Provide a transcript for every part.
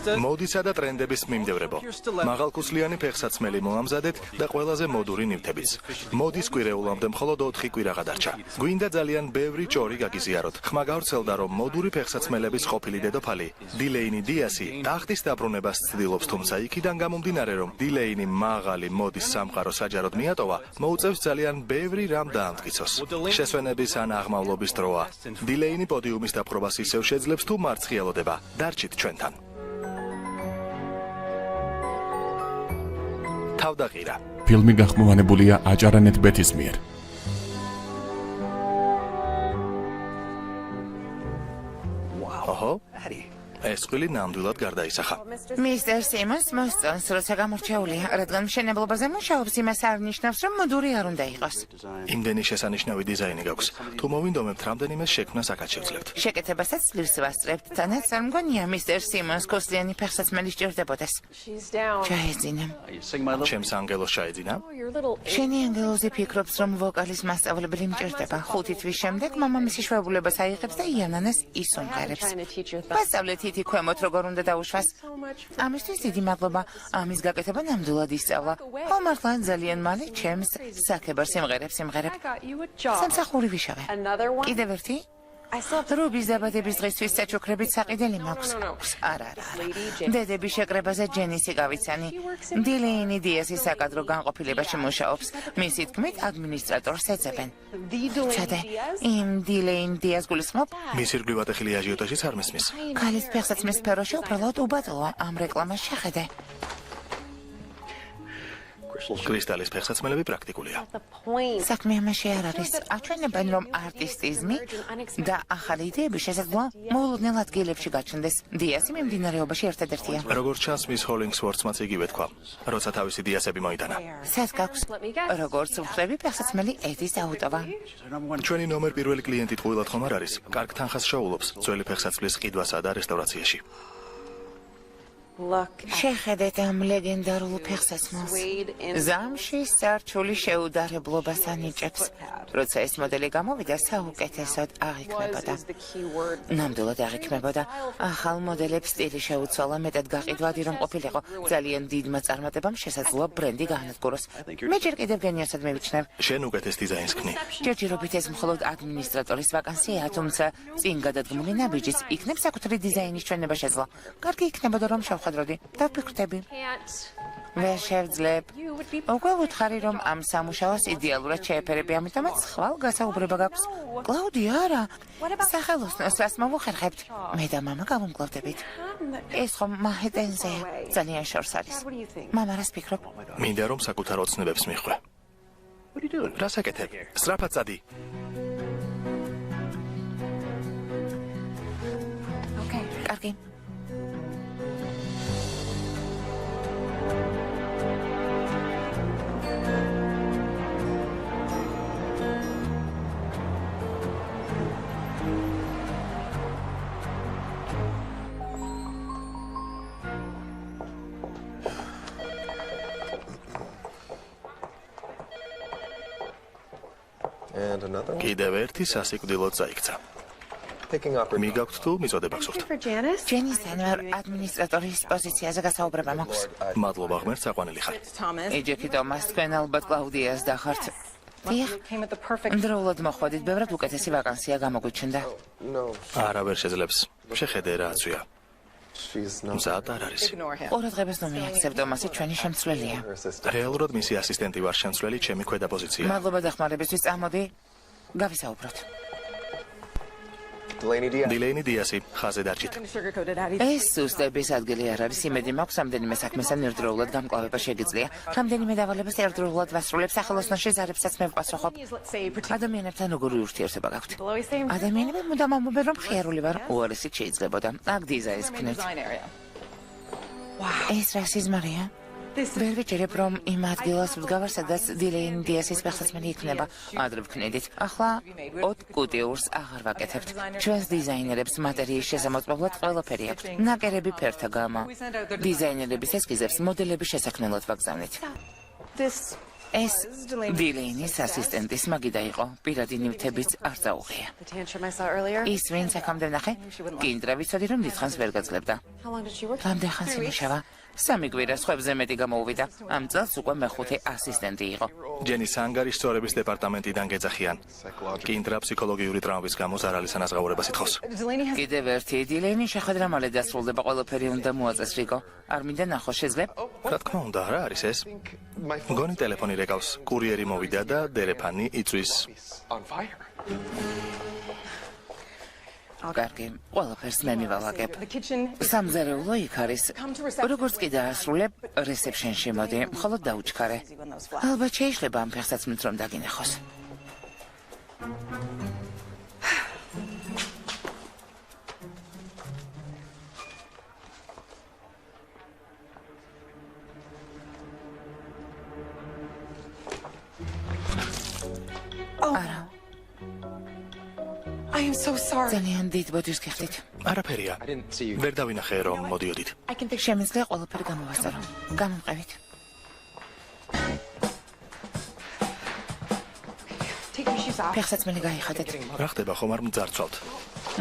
მოდისა და ტრენდების მიმდევრებო. მაღალქუსლიანი ფეხსაცმელი მოამზადეთ და ყველაზე მოდური ნივთებიც. მოდის კვირეულამდე მხოლოდ 4 კვირა გადარჩა. გვინდა ძალიან ბევრი ჭორი გაგიზიაროთ. ხმა გავრცელდა, რომ მოდური ფეხსაცმელების ყოფილი დედოფალი დილეინი დიასი ტახტის დაბრუნებას ცდილობს, თუმცა იქიდან გამომდინარე, რომ დილეინი მაღალი მოდის სამყარო საჯაროდ მიატოვა, მოუწევს ძალიან ბევრი რამ დაამტკიცოს. შესვენების ან აღმავლობის დროა. დილეინი პოდიუმის დაპყრობას ისევ შეძლებს თუ მარცხიალოდება. დარჩით ჩვენთან. თავდაღირა. ფილმი გახმოვანებულია აჭარანეთ ბეთის მიერ. ოჰო, ეს ყილი ნამდვილად გარდაისახა. მისტერ სიმონს მოსწონს, როცა გამორჩეულია, რადგან მშენებლობაზე მუშაობს, იმას არ ნიშნავს, რომ მოდური არ უნდა იყოს. იმდენი შესანიშნავი დიზაინი გაქვს. თუ მოვინდომებთ, რამდენიმე შექმნას აქაც შევძლებთ. შეკეთებასაც ძლივს ვასწრებთ, თანაც არ მგონია მისტერ სიმონს კოსლიანი ფეხსაცმელი სჭირდებოდეს. ჩაეძინემ. ჩემს ანგელოს ჩაეძინა? შენი ანგელოზი ფიქრობს, რომ ვოკალის მასწავლებელი მჭირდება. 5 თვის შემდეგ მამამისი შვებულებას აიღებს და იანანას ისუმღერებს. მასწავლეთ ითი ქვემოთ როგორ უნდა დაუშვას. ამისთვის დიდი მადლობა. ამის გაკეთება ნამდვილად ისწავლა. ხომართლა ძალიან მალე ჩემს საქებარ სიმღერებს სიმღერებ. სამსახური ვიშავე. კიდევ ერთი? რუბის დაბადების დღისთვის საჩუქრებით საყიდელი მაქვს. არა. დედების შეკრებაზე ჯენისი გავიცანი. დილეინი დიასის საკადრო განყოფილებაში მუშაობს. მისი თქმით, ადმინისტრატორს ეძებენ. ჩადე, იმ დილეინ დიას გულისხმობ? მის ირგვლივ ატეხილი აჟიოტაჟიც არ მესმის. ქალის ფეხსაცმლის სფეროში უბრალოდ უბადლოა. ამ რეკლამას შეხედე. კრისტალის ფეხსაცმელები პრაქტიკულია. საქმე ამაში არ არის. აჩვენებენ, რომ არტისტიზმი და ახალი იდეები შესაძლოა მოულოდნელ ადგილებში გაჩნდეს. დიასი მიმდინარეობაში ერთადერთია. როგორც ჩანს, მის ჰოლინგსვორთსმაც იგივე თქვა, როცა თავისი დიასები მოიტანა. სად გაქვს? როგორც ვხვდები, ფეხსაცმელი ედის აუტოვა. ჩვენი ნომერ პირველი კლიენტი ტყუილად ხომ არ არის? კარგ თანხას შეუულობს ძველი ფეხსაცმლის ყიდვასა და რესტავრაციაში. შეხედეთ ამ ლეგენდარულ ფეხსაცმელს. ზამში სარჩული შეუდარებლობას ანიჭებს. როცა ეს მოდელი გამოვიდა, საუკეთესოდ აღიქმებოდა. ნამდვილად აღიქმებოდა. ახალ მოდელებს სტილი შეუცვალა, მეტად გაყიდვადი რომ ყოფილიყო. ძალიან დიდმა წარმატებამ შესაძლოა ბრენდი გაანადგუროს. მე ჯერ კიდევ გენიოსად მივიჩნევ. შენ უკეთეს დიზაინს ქმნი. ჯერჯერობით ეს მხოლოდ ადმინისტრატორის ვაკანსიაა, თუმცა წინ გადადგმული ნაბიჯიც იქნებ საკუთარი დიზაინის ჩვენება შეძლო. კარგი იქნებოდა რომ შევხვედროდი. დავფიქრდები. ვერ შევძლებ. უკვე ვუთხარი რომ ამ სამუშაოს იდეალურად შეეფერები, ამიტომაც ხვალ გასაუბრება გაქვს. კლაუდია, არა. სახელოსნოს რას მოვუხერხებთ? მე და მამა გავუმკლავდებით. ეს ხომ მაჰეტენზეა. ძალიან შორს არის. მამა რას ფიქრობ? მინდა რომ საკუთარ ოცნებებს მიხვე. რას აკეთებ? სწრაფად წადი. კარგი. კიდევ ერთი სასიკვდილოდ წაიქცა. მიგაქვთ თუ მიწოდება გსურთ? ჯენისთან ადმინისტრატორის პოზიციაზე გასაუბრება მაქვს. მადლობა, ღმერთს აყვანილი ხარ. ეჯექი ტომას, თქვენ ალბათ კლაუდიას დახართ. დიახ, დროულად მოხვედით, ბევრად უკეთესი ვაკანსია გამოგვიჩნდა. არა, ვერ შეძლებს. შეხედე რა აცვია. მზად არ არის. ყურადღებას ნომიაქცევ, ტომასი ჩვენი შემცვლელია. რეალურად მისი ასისტენტი ვარ, შემცვლელი ჩემი ქვედა პოზიცია. მადლობა დახმარებისთვის, წამოდი, გავისაუბროთ. დილეინი დიასი, ხაზე დარჩით. ეს სუსტების ადგილი არ არის, იმედი მაქვს რამდენიმე საქმესთან ერთდროულად გამკლავება შეგიძლია. რამდენიმე დავალებას ერთდროულად ვასრულებ, სახელოსნოში ზარებსაც მე ვპასუხობ. ადამიანებთან როგორი ურთიერთობა გაქვთ? ადამიანები მუდამ ამბობენ, რომ ხიარული ვარ, უარესით შეიძლებოდა. აქ დიზაინს ქნევთ. ეს რა სიზმარია? ვერ ვიჭირებ, რომ იმ ადგილას ვდგავარ, სადაც დილეინ დიასის ფეხსაცმელი იქნება. ადრე ვქნედით. ახლა ოდ კუტიურს აღარ ვაკეთებთ. ჩვენს დიზაინერებს მატერიის შესამოწმებლად ყველაფერი აქვთ. ნაკერები ფერთა გამო. დიზაინერების ესკიზებს მოდელების შესაქმნელად ვაგზავნით. ეს დილეინის ასისტენტის მაგიდა იყო. პირადი ნივთებიც არ წაუღია. ის ვინც აქამდე ვნახე? კინტრა ვიცოდი, რომ დიდხანს ვერ გაძლებდა. რამდენ ხანს იმუშავა? 3 კვირა სხვებზე მეტი გამოუვიდა. ამ წელს უკვე მეხუთე ასისტენტი იყო. ჯენის ანგარის სწორების დეპარტამენტიდან გეძახიან. კინტრა ფსიქოლოგიური ტრავმის გამო ზარალის ანაზღაურებას ითხოვს. კიდევ ერთი დილეინი შეხვედრა მალე დასრულდება, ყველაფერი უნდა მოაწეს რიგო. არ მინდა ნახო, შეძლებ? რა თქმა უნდა, რა არის ეს? მგონი ტელეფონი რეკავს. კურიერი მოვიდა და დერეფანი იწვის. კარგი, ყველაფერს მე მივალაგებ. სამზარეულო იქ არის. როგორც კი დაასრულებ, რესეფშენში მოდი, მხოლოდ დაუჩქარე. ალბათ შეიძლება ამ ფეხსაცმელს რომ დაგინახოს. არა. ძალიან დიდ ბოდიშს გიხდით. არაფერია. ვერ დავინახე რომ მოდიოდით. შემიძლია ყველაფერი გამოვასწორო. გამომყევით. ფეხსაცმელი გაიხადეთ. რა ხდება ხომ არ მძარცვალთ?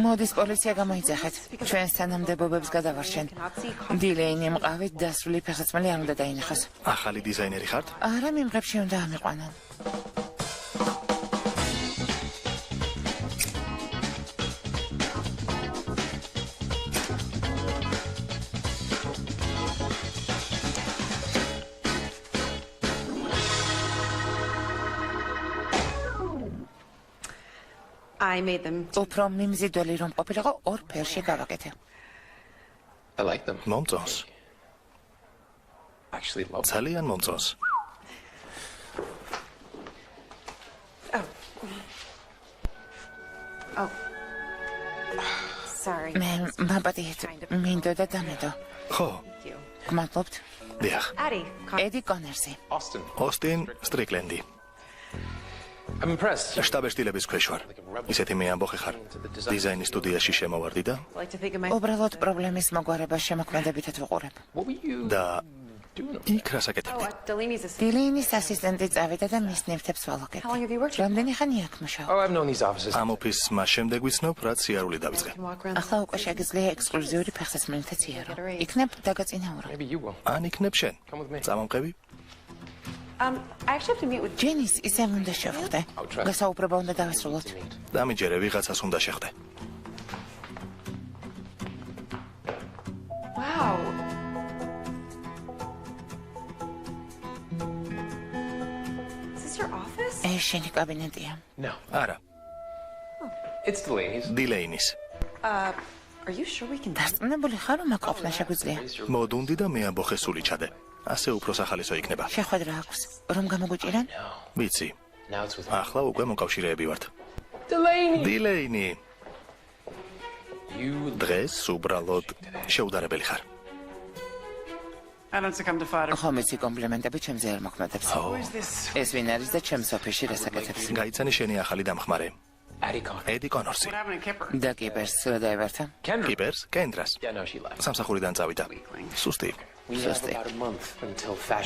მოდის პოლიცია გამოიძახეთ. ჩვენს თანამდებობებს გადავარჩენ. დილეინი მყავით, დასრული ფეხსაცმელი არ უნდა დაინახოს. ახალი დიზაინერი ხართ? არა, მიმღებში უნდა ამიყვანონ. უფრო მიმზიდველი რომ ყოფილიყო, ორ ფერში გავაკეთე. მომწონს. ძალიან მომწონს. მე მაპატიეთ, მინდოდა დამედო. ხო. გმადლობთ. დიახ. ედი კონერსი. ოსტინ სტრიკლენდი. შტაბ-ეშტილების ქვეშ ვარ. ისეთი მე ამბოხი ხარ. დიზაინის სტუდიაში შემოვარდი და უბრალოდ პრობლემის მოგვარებას შემოქმედებითად ვუყურებ. და იქ რას აკეთებდი? დილეინის ასისტენტი წავიდა და მის ნივთებს ვალაგებდი. რამდენი ხანია აქ მუშაობ? ამ ოფისს მას შემდეგ ვიცნობ, რაც სიარული დავიწყე. ახლა უკვე შეგიძლია ექსკლუზიური ფეხსაცმელითაც იარო. იქნებ დაგაწინაურო. ან იქნებ შენ. წამომყევი? ჯენის ისევ უნდა შევხვდე. გასაუბრება უნდა დავესრულოთ. დამიჯერე, ვიღაცას უნდა შეხვდე. ეს შენი კაბინეტია? არა. დილეინის. დასწნებული ხარ, რომ აქ ყოფნა შეგვიძლია? მოდუნდი და მე ამბოხე სული ჩადე. ასე უფრო სახალისო იქნება. შეხვედრა აქვს. რომ გამოგვიჭირან? ვიცი. ახლა უკვე მოკავშირეები ვართ. დილეინი. დღეს უბრალოდ შეუდარებელი ხარ. ხომ იცი კომპლიმენტები ჩემზე არ მოქმედებს. ეს ვინ არის და ჩემს ოფისში რას აკეთებს? გაიცანი შენი ახალი დამხმარე. ედი კონორსი. და კიპერს რა დაევართა? კიპერს? კენდრას. სამსახურიდან წავიდა. სუსტი.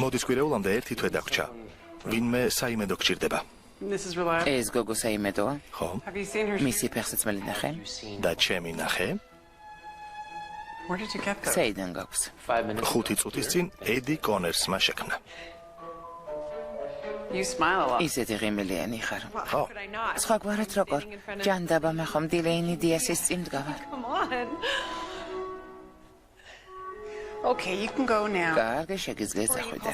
მოდის კვირეულამდე ერთი თვე დაგვრჩა. ვინმე საიმედო გჭირდება. ეს გოგო საიმედოა? ხო. მისი ფეხსაცმელი ნახე? და ჩემი ნახე? საიდან გაქვს? 5 წუთის წინ ედი კონერსმა შექმნა. ისეთი ღიმილიანი ხარ. ხო. სხვაგვარად როგორ? ჯანდაბა მე ხომ დილეინი დიასის წინ მდგავარ. კარგი, შეგიძლიათ წახვიდე.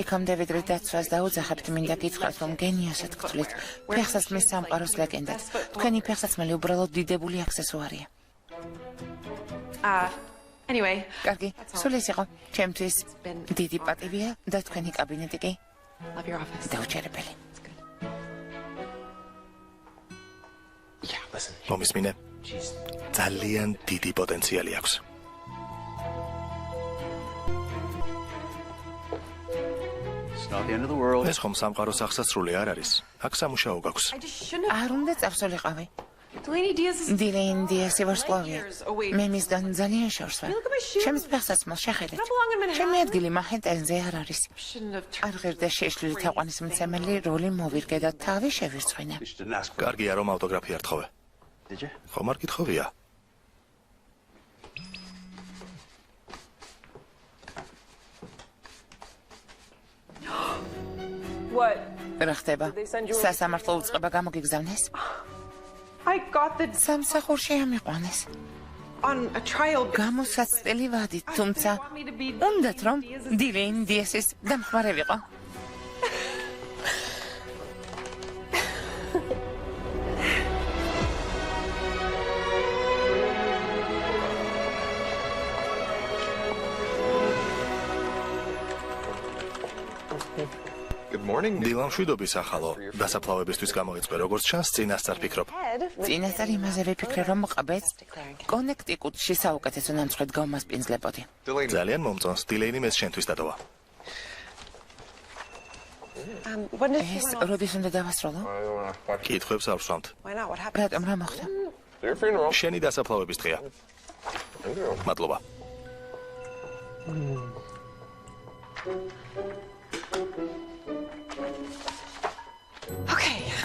იქამდე ვიდრე დაცვას დაუძახებთ, მინდა გითხრათ, რომ გენიოსად გთვლით ფეხსაცმლის სამყაროს ლეგენდად. თქვენი ფეხსაცმელი უბრალოდ დიდებული აქსესუარია. კარგი, სულ ეს იყო. ჩემთვის დიდი პატივია და თქვენი კაბინეტი კი დაუჩერებელი. მომისმინე? ძალიან დიდი პოტენციალი აქვს. ეს ხომ სამყაროს აღსასრული არ არის. აქ სამუშაო გაქვს. არ უნდა წავსულიყავი. დილეინ დიასი ვარსკვლავია. მე მისგან ძალიან შორს ვარ. ჩემს ფეხსაცმელს შეხედეთ. ჩემი ადგილი მანჰეტენზე არ არის. არ ღირდა შეშლილი თაყვანისმცემელი როლი მოვირგე და თავი შევირწყვინე. კარგია რომ ავტოგრაფი არ თხოვე. ხომ არ გითხოვია? რა ხდება? სასამართლო უწყება გამოგიგზავნეს? სამსახურში ამიყვანეს. გამოსაცდელი ვადით, თუმცა უნდათ რომ დილეინ დიასის დამხმარე ვიყო. დილამ შვიდობის ახალო დასაფლავებისთვის გამოიწყე, როგორც ჩანს, წინასწარ ფიქრობ. წინასწარ იმაზე ვიფიქრე, რომ ყბეც კონექტიკუტში საუკეთესო ნამცხვედ გავმასპინძლებოდი. ძალიან მომწონს, დილეინი მეც შენთვის დატოვა. ეს როდის უნდა დავასრულო? კითხვებს არ ვსვამთ. რატომ, რა მოხდა? შენი დასაფლავების დღეა. მადლობა.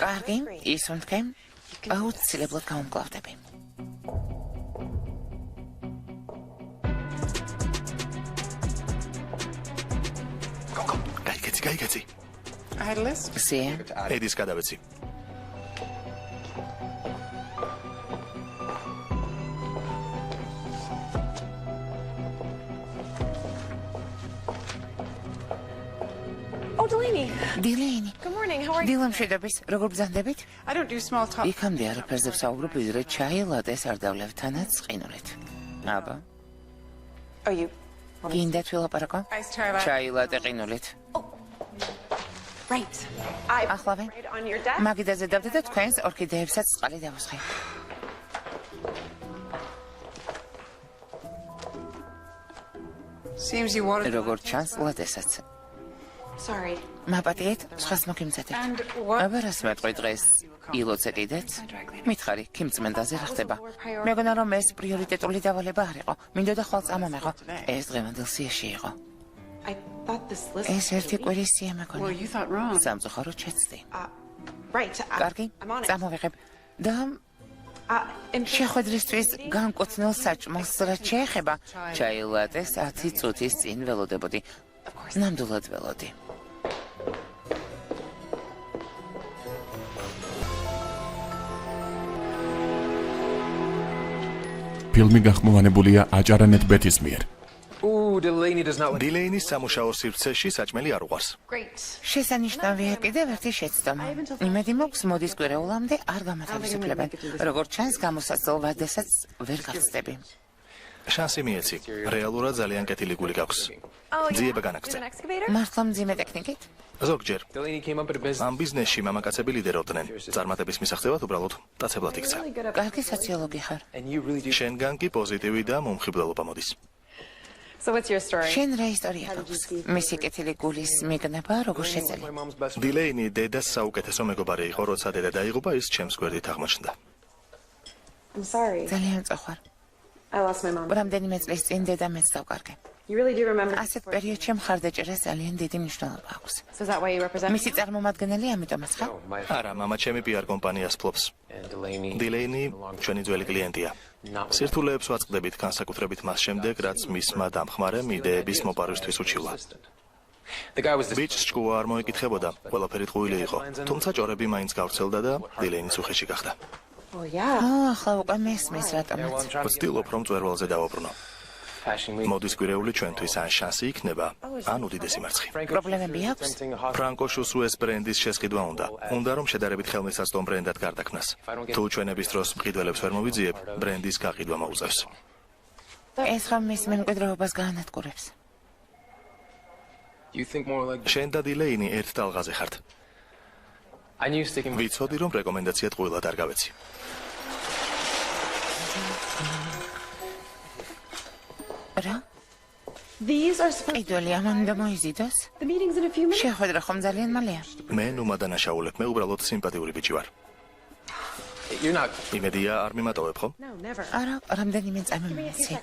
კარგი, ისუნთქე, აუცილებლად გავუმკლავდები. გაიგეცი. სია. ედის გადავეცი. დილეინი. დილამ შვიდობის, როგორ ბრძანდებით? იქამდე არაფერზე ვსაუბრობ, ვიდრე ჩაი ლატეს არ დავლევ თანაც ყინულით. აბა. გინდათ ვილაპარაკო? ჩაი ლატე ყინულით. ახლავე. მაგიდაზე დავდე და თქვენს ორქიდეებსაც წყალი დავუსხე. როგორ ჩანს ლატესაც. მაპატიეთ, სხვას მოგიმზადებ. აბა რას მეტყვი დღეს? ილოცე კიდეც? მითხარი, ქიმწმენდაზე რა ხდება? მეგონა რომ ეს პრიორიტეტული დავალება არ იყო. მინდოდა ხვალ წამომეღო. ეს დღევანდელ სიაში იყო. ეს ერთი კვირის სია მეგონა. სამწუხაროდ შეცდი. კარგი, წამოვიღებ. და შეხვედრისთვის განკუთვნილ საჭმელს რაც შეეხება, ჩაი ლატეს 10 წუთის წინ ველოდებოდი. ნამდვილად ველოდი. ფილმი გახმოვანებულია აჭარანეთ ბეთის მიერ. დილეინის სამუშაო სივრცეში საჭმელი არ უყვარს. შესანიშნავია კიდევ ერთი შეცდომა. იმედი მაქვს მოდის კვირეულამდე არ გამოთავისუფლებენ. როგორც ჩანს, გამოსაცდელ ვადებსაც ვერ გახსდები. შანსი მიეცი. რეალურად ძალიან კეთილი გული გაქვს. ძიება განაგრძე. მართლა მძიმე ტექნიკით? ზოგჯერ. ამ ბიზნესში მამაკაცები ლიდერობდნენ. წარმატების მისაღწევად უბრალოდ დაცებლად იქცა. კარგი სოციოლოგი ხარ. შენგან კი პოზიტივი და მომხიბვლელობა მოდის. შენ რა ისტორია გაქვს? მისი კეთილი გულის მიგნება როგორ შეძელი? დილეინი დედას საუკეთესო მეგობარი იყო, როცა დედა დაიღუპა, ის ჩემს გვერდით აღმოჩნდა. ძალიან წახვარ. რამდენიმე წლის წინ დედა მეც დავკარგე. ასეთ პერიოდში მხარდაჭერას ძალიან დიდი მნიშვნელობა აქვს. მისი წარმომადგენელი ამიტომაც ხარ? არა, მამა ჩემი PR კომპანიას ფლობს. დილეინი ჩვენი ძველი კლიენტია. სირთულეებს ვაწყდებით განსაკუთრებით მას შემდეგ, რაც მისმა დამხმარემ იდეების მოპარვისთვის უჩივლა. ბიჭს ჭკუა არ მოეკითხებოდა, ყველაფერი ტყუილი იყო, თუმცა ჭორები მაინც გავრცელდა და დილეინის უხეში გახდა. ახლა უკვე მესმის რატომაც. ვცდილობ რომ მწვერვალზე დავაბრუნო. მოდის კვირეული ჩვენთვის ან შანსი იქნება, ან უდიდესი მარცხი. პრობლემები აქვს? ფრანკო შუსუეს ბრენდის შესყიდვა უნდა. უნდა რომ შედარებით ხელმისაწვდომ ბრენდად გარდაქმნას. თუ ჩვენების დროს მყიდველებს ვერ მოვიძიებ, ბრენდის გაყიდვა მოუწევს. ეს ხომ მის მემკვიდრეობას გაანადგურებს. შენ და დილეინი ერთ ტალღაზე ხართ. ვიცოდი რომ რეკომენდაცია ტყუილად არ გავეცი. რა? იდოლი ამან მოიზიდოს? შეხვედრა ხომ ძალიან მალეა? მე ნუ დანაშაულებ, მე უბრალოდ სიმპათიური ბიჭი ვარ. იმედია არ მიმატოვებ ხო? არა, რამდენიმე წამი მომეცი.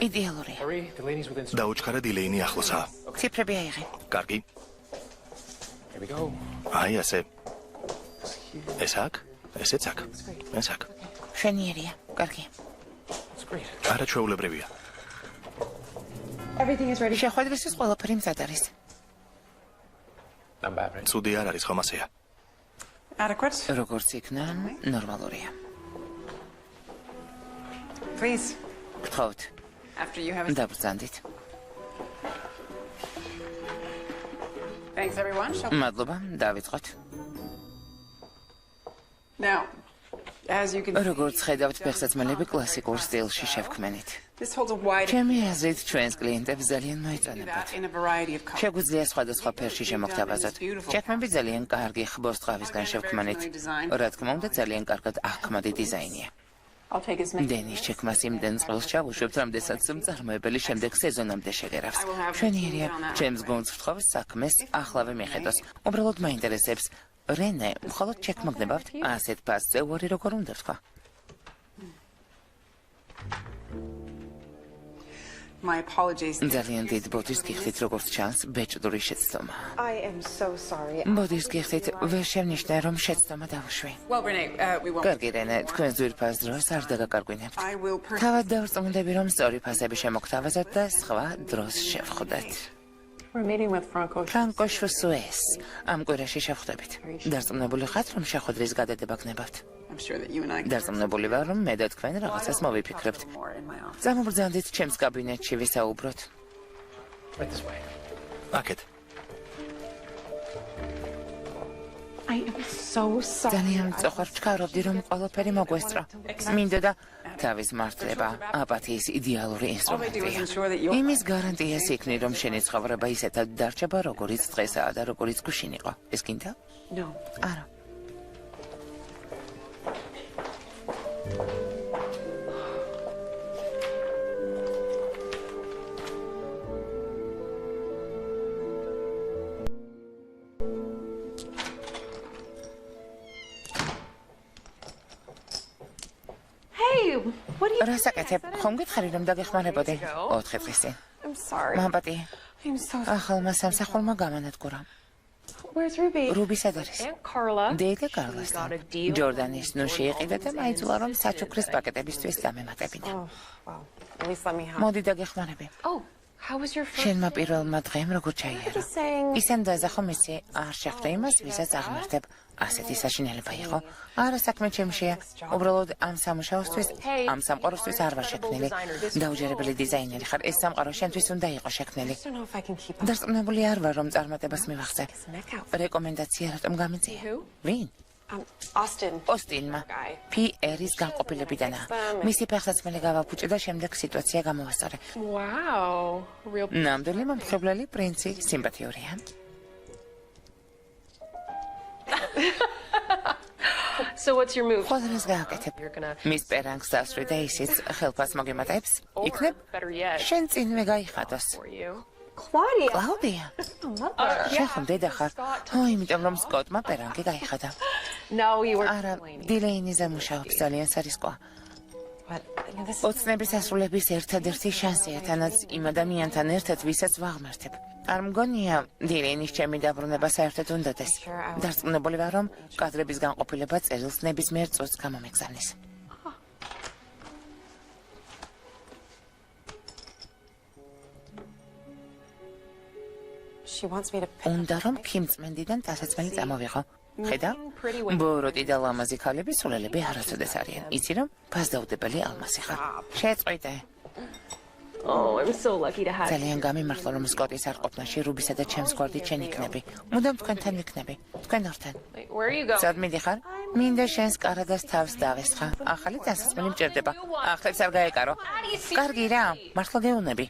იდეალურია. დაუჩქარა დილეინი ახლოსაა. ციფრები აიღე. კარგი. აი ასე. ეს აქ? ესეც აქ. ეს აქ. შვენიერია. კარგი. არა ჩვეულებრივია. შეხვედრისთვის ყველაფერი მზად არის. ცუდი არ არის ხომ ასეა? როგორც იქნა, ნორმალურია. გთხოვთ. დაბრძანდით. მადლობა, დავიწყოთ. როგორც ხედავთ, ფეხსაცმელები კლასიკურ სტილში შევქმნით. ჩემი აზრით, ჩვენს კლიენტებს ძალიან მოეწონებათ. შეგვიძლია სხვადასხვა ფერში შემოგთავაზოთ. ჩექმები ძალიან კარგი ხბოს-ტყავისგან შევქმნით. რა თქმა უნდა, ძალიან კარგად აღქმადი დიზაინია. დენის ჩექმას იმდენ წყალს ჩავუშვებთ, რამდენსაც მწარმოებელი შემდეგ სეზონამდე შეგერავს. შვენიერია, ჩემს გონს ვთხოვ საქმეს ახლავე მიხედოს. უბრალოდ მაინტერესებს. რენე, მხოლოდ ჩექმა გნებავთ? ასეთ ფასზე უარი როგორ უნდა ვთქვა? ძალიან დიდ ბოდიშს გიხდით, როგორც ჩანს, ბეჭდური შეცდომა. ბოდიშს გიხდით, ვერ შევნიშნე, რომ შეცდომა დავუშვი. კარგი, რენე, თქვენს ძვირფას დროს არ დაგაკარგვინებთ. თავად დავრწმუნდები, რომ სწორი ფასები შემოგთავაზოთ და სხვა დროს შევხვდეთ. ფრანკო შუსუეს. ამ კვირაში შევხვდებით. დარწმუნებული ხართ, რომ შეხვედრის გადადება გნებავთ? დარწმუნებული ვარ, რომ მე და თქვენ რაღაცას მოვიფიქრებთ. წამობრძანდით ჩემს კაბინეტში ვისაუბროთ. აქეთ. ძალიან მწუხარ ვჩქარობდი, რომ ყველაფერი მოგვესწრო. მინდოდა თავის მართლება აპათიის იდეალური ინსტრუმენტია. იმის გარანტიას იქნი, რომ შენი ცხოვრება ისეთად დარჩება, როგორიც დღესაა და როგორიც გუშინ იყო. ეს გინდა? არა. რასაკეთებ? ხომ გითხარი, რომ დაგეხმარებოდი? 4 დღის წინ. მამბატი, ახალმა სამსახურმა გამანადგურა. რუბი სად არის? დედა კარლასთან. ჯორდანის ნუში იყიდა და მაიძულა, რომ საჩუქრის პაკეტებისთვის დამემატებინა. მოდი დაგეხმარები. შენმა პირველმა დღემ როგორ ჩაიარა? ისემ დაზახო მისი არ შეხვდა იმას, ვისაც აღმართებ. ასეთი საშინელება იყო. არა საქმე ჩემშია. უბრალოდ ამ სამუშაოსთვის, ამ სამყაროსთვის არ ვარ შექმნილი. დაუჯერებელი დიზაინერი ხარ. ეს სამყარო შენთვის უნდა იყოს შექმნილი. დარწმუნებული არ ვარ, რომ წარმატებას მივახცე. რეკომენდაცია რატომ გამიწია? ვინ? ოსტინმა. PR-ის განყოფილებიდანა. მისი ფეხსაცმელი გავაფუჭე და შემდეგ სიტუაცია გამოვასწორე. ნამდვილი მომხიბვლელი პრინცი, სიმპათიურია. ხოდრეს გააკეთებ. მის პერანგს დასვრი და ისიც ხელფას მოგემატებს. იქნებ შენ წინვე გაიხადოს. კლაუდია? შენ ხომ დედა ხარ? იმიტომ რომ სკოტმა პერანგი გაიხადა. არა, დილეინიზე მუშაობს, ძალიან სარისკოა. ოცნების ასრულების ერთადერთი შანსია, თანაც იმ ადამიანთან ერთად, ვისაც ვაღმერთებ. არ მგონია დილეინის ჩემი დაბრუნება საერთოდ უნდადეს. დარწმუნებული ვარ, რომ კადრების განყოფილება წერილს ნებისმიერ წუთს გამომეგზავნის. უნდა რომ ქიმწმენდიდან დასაცმელი წამოვიღო. ხედავ? ბოროტი და ლამაზი ქალები სულელები არასოდეს არიან. იცი რომ ფასდაუდებელი ალმასი ხარ. შეწყვიტე. ძალიან გამიმართლა, რომ სკოტის არყოფნაში რუბისა და ჩემს გვერდით შენ იქნები. მუდამ თქვენთან ვიქნები. თქვენ ორთან. სად მიდიხარ? მინდა შენს კარადას თავს დავესხა. ახალი დასაცმელი მჭირდება. ახლებს არ გაეკარო. კარგი რა, მართლა გეუნები.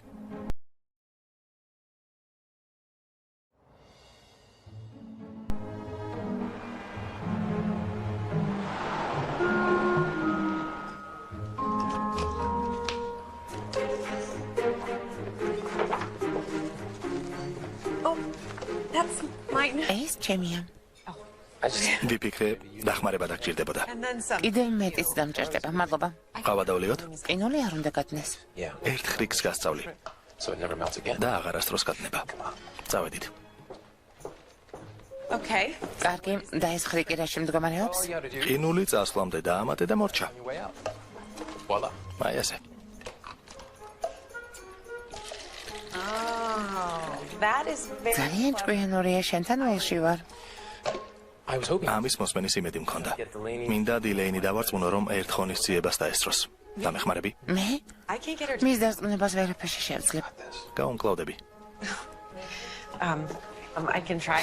ეს ჩემია. ვიფიქრე, დახმარება დაგჭირდებოდა. კიდევ მეტიც დამჭირდება. მადლობა. ყავა დავლიოთ? ყინული არ უნდა გატნეს. ერთ ხრიკს გასწავლი და აღარასდროს გატნება. წავედით. კარგი, და ეს ხრიკი რაში მდგომარეობს? ყინული წასვლამდე დაამატე და მორჩა. აი ესე. ძალიან ჭკვიანურია, შენთან ველში ვარ. ამის მოსმენის იმედი მქონდა. მინდა დილეინი დავარწმუნო, რომ ერთ ღონისძიებას დაესწროს. დამეხმარები? მე? მის დასწრუნებას ვერაფერში შევძლებ. გაუმკლავდები.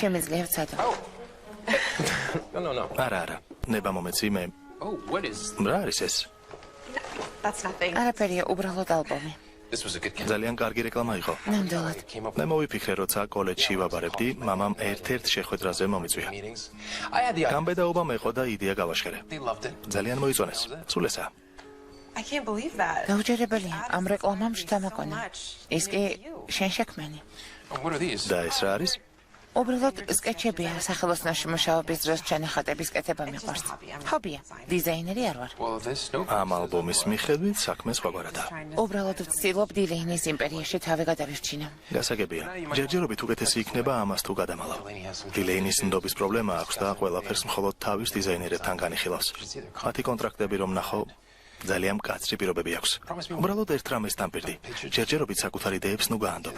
შემიძლია ვცადო. არა, ნება მომეცი მე. რა არის ეს? არაფერია, უბრალოდ ალბომი. ძალიან კარგი რეკლამა იყო. ნამდვილად. მე მოვიფიქრე, როცა კოლეჯში ვაბარებდი, მამამ ერთ-ერთ შეხვედრაზე მომიწვია. გამბედაობა მეყო და იდეა გავაშერე. ძალიან მოიწონეს. სულ ესაა. გაუჯერებელია, ამ რეკლამამ შთამაკონა. ის კი შენ შექმენი. და ეს რა არის? უბრალოდ სკეჩებია, სახელოსნოში მუშაობის დროს ჩანე ხატების კეთება მიყვარს. ჰობია, დიზაინერი არ ვარ. ამ ალბომის მიხედვით საქმე სხვაგვარადაა. უბრალოდ ვცდილობ დილეინის იმპერიაში თავი გადავირჩინო. გასაგებია. ჯერჯერობით უკეთესი იქნება ამას თუ გადამალავ. დილეინის ნდობის პრობლემა აქვს და ყველაფერს მხოლოდ თავის დიზაინერებთან განიხილავს. მათი კონტრაქტები რომ ნახო, ძალიან მკაცრი პირობები აქვს. უბრალოდ ერთ რამეს დამპირდი. ჯერჯერობით საკუთარ იდეებს ნუ გაანდობ.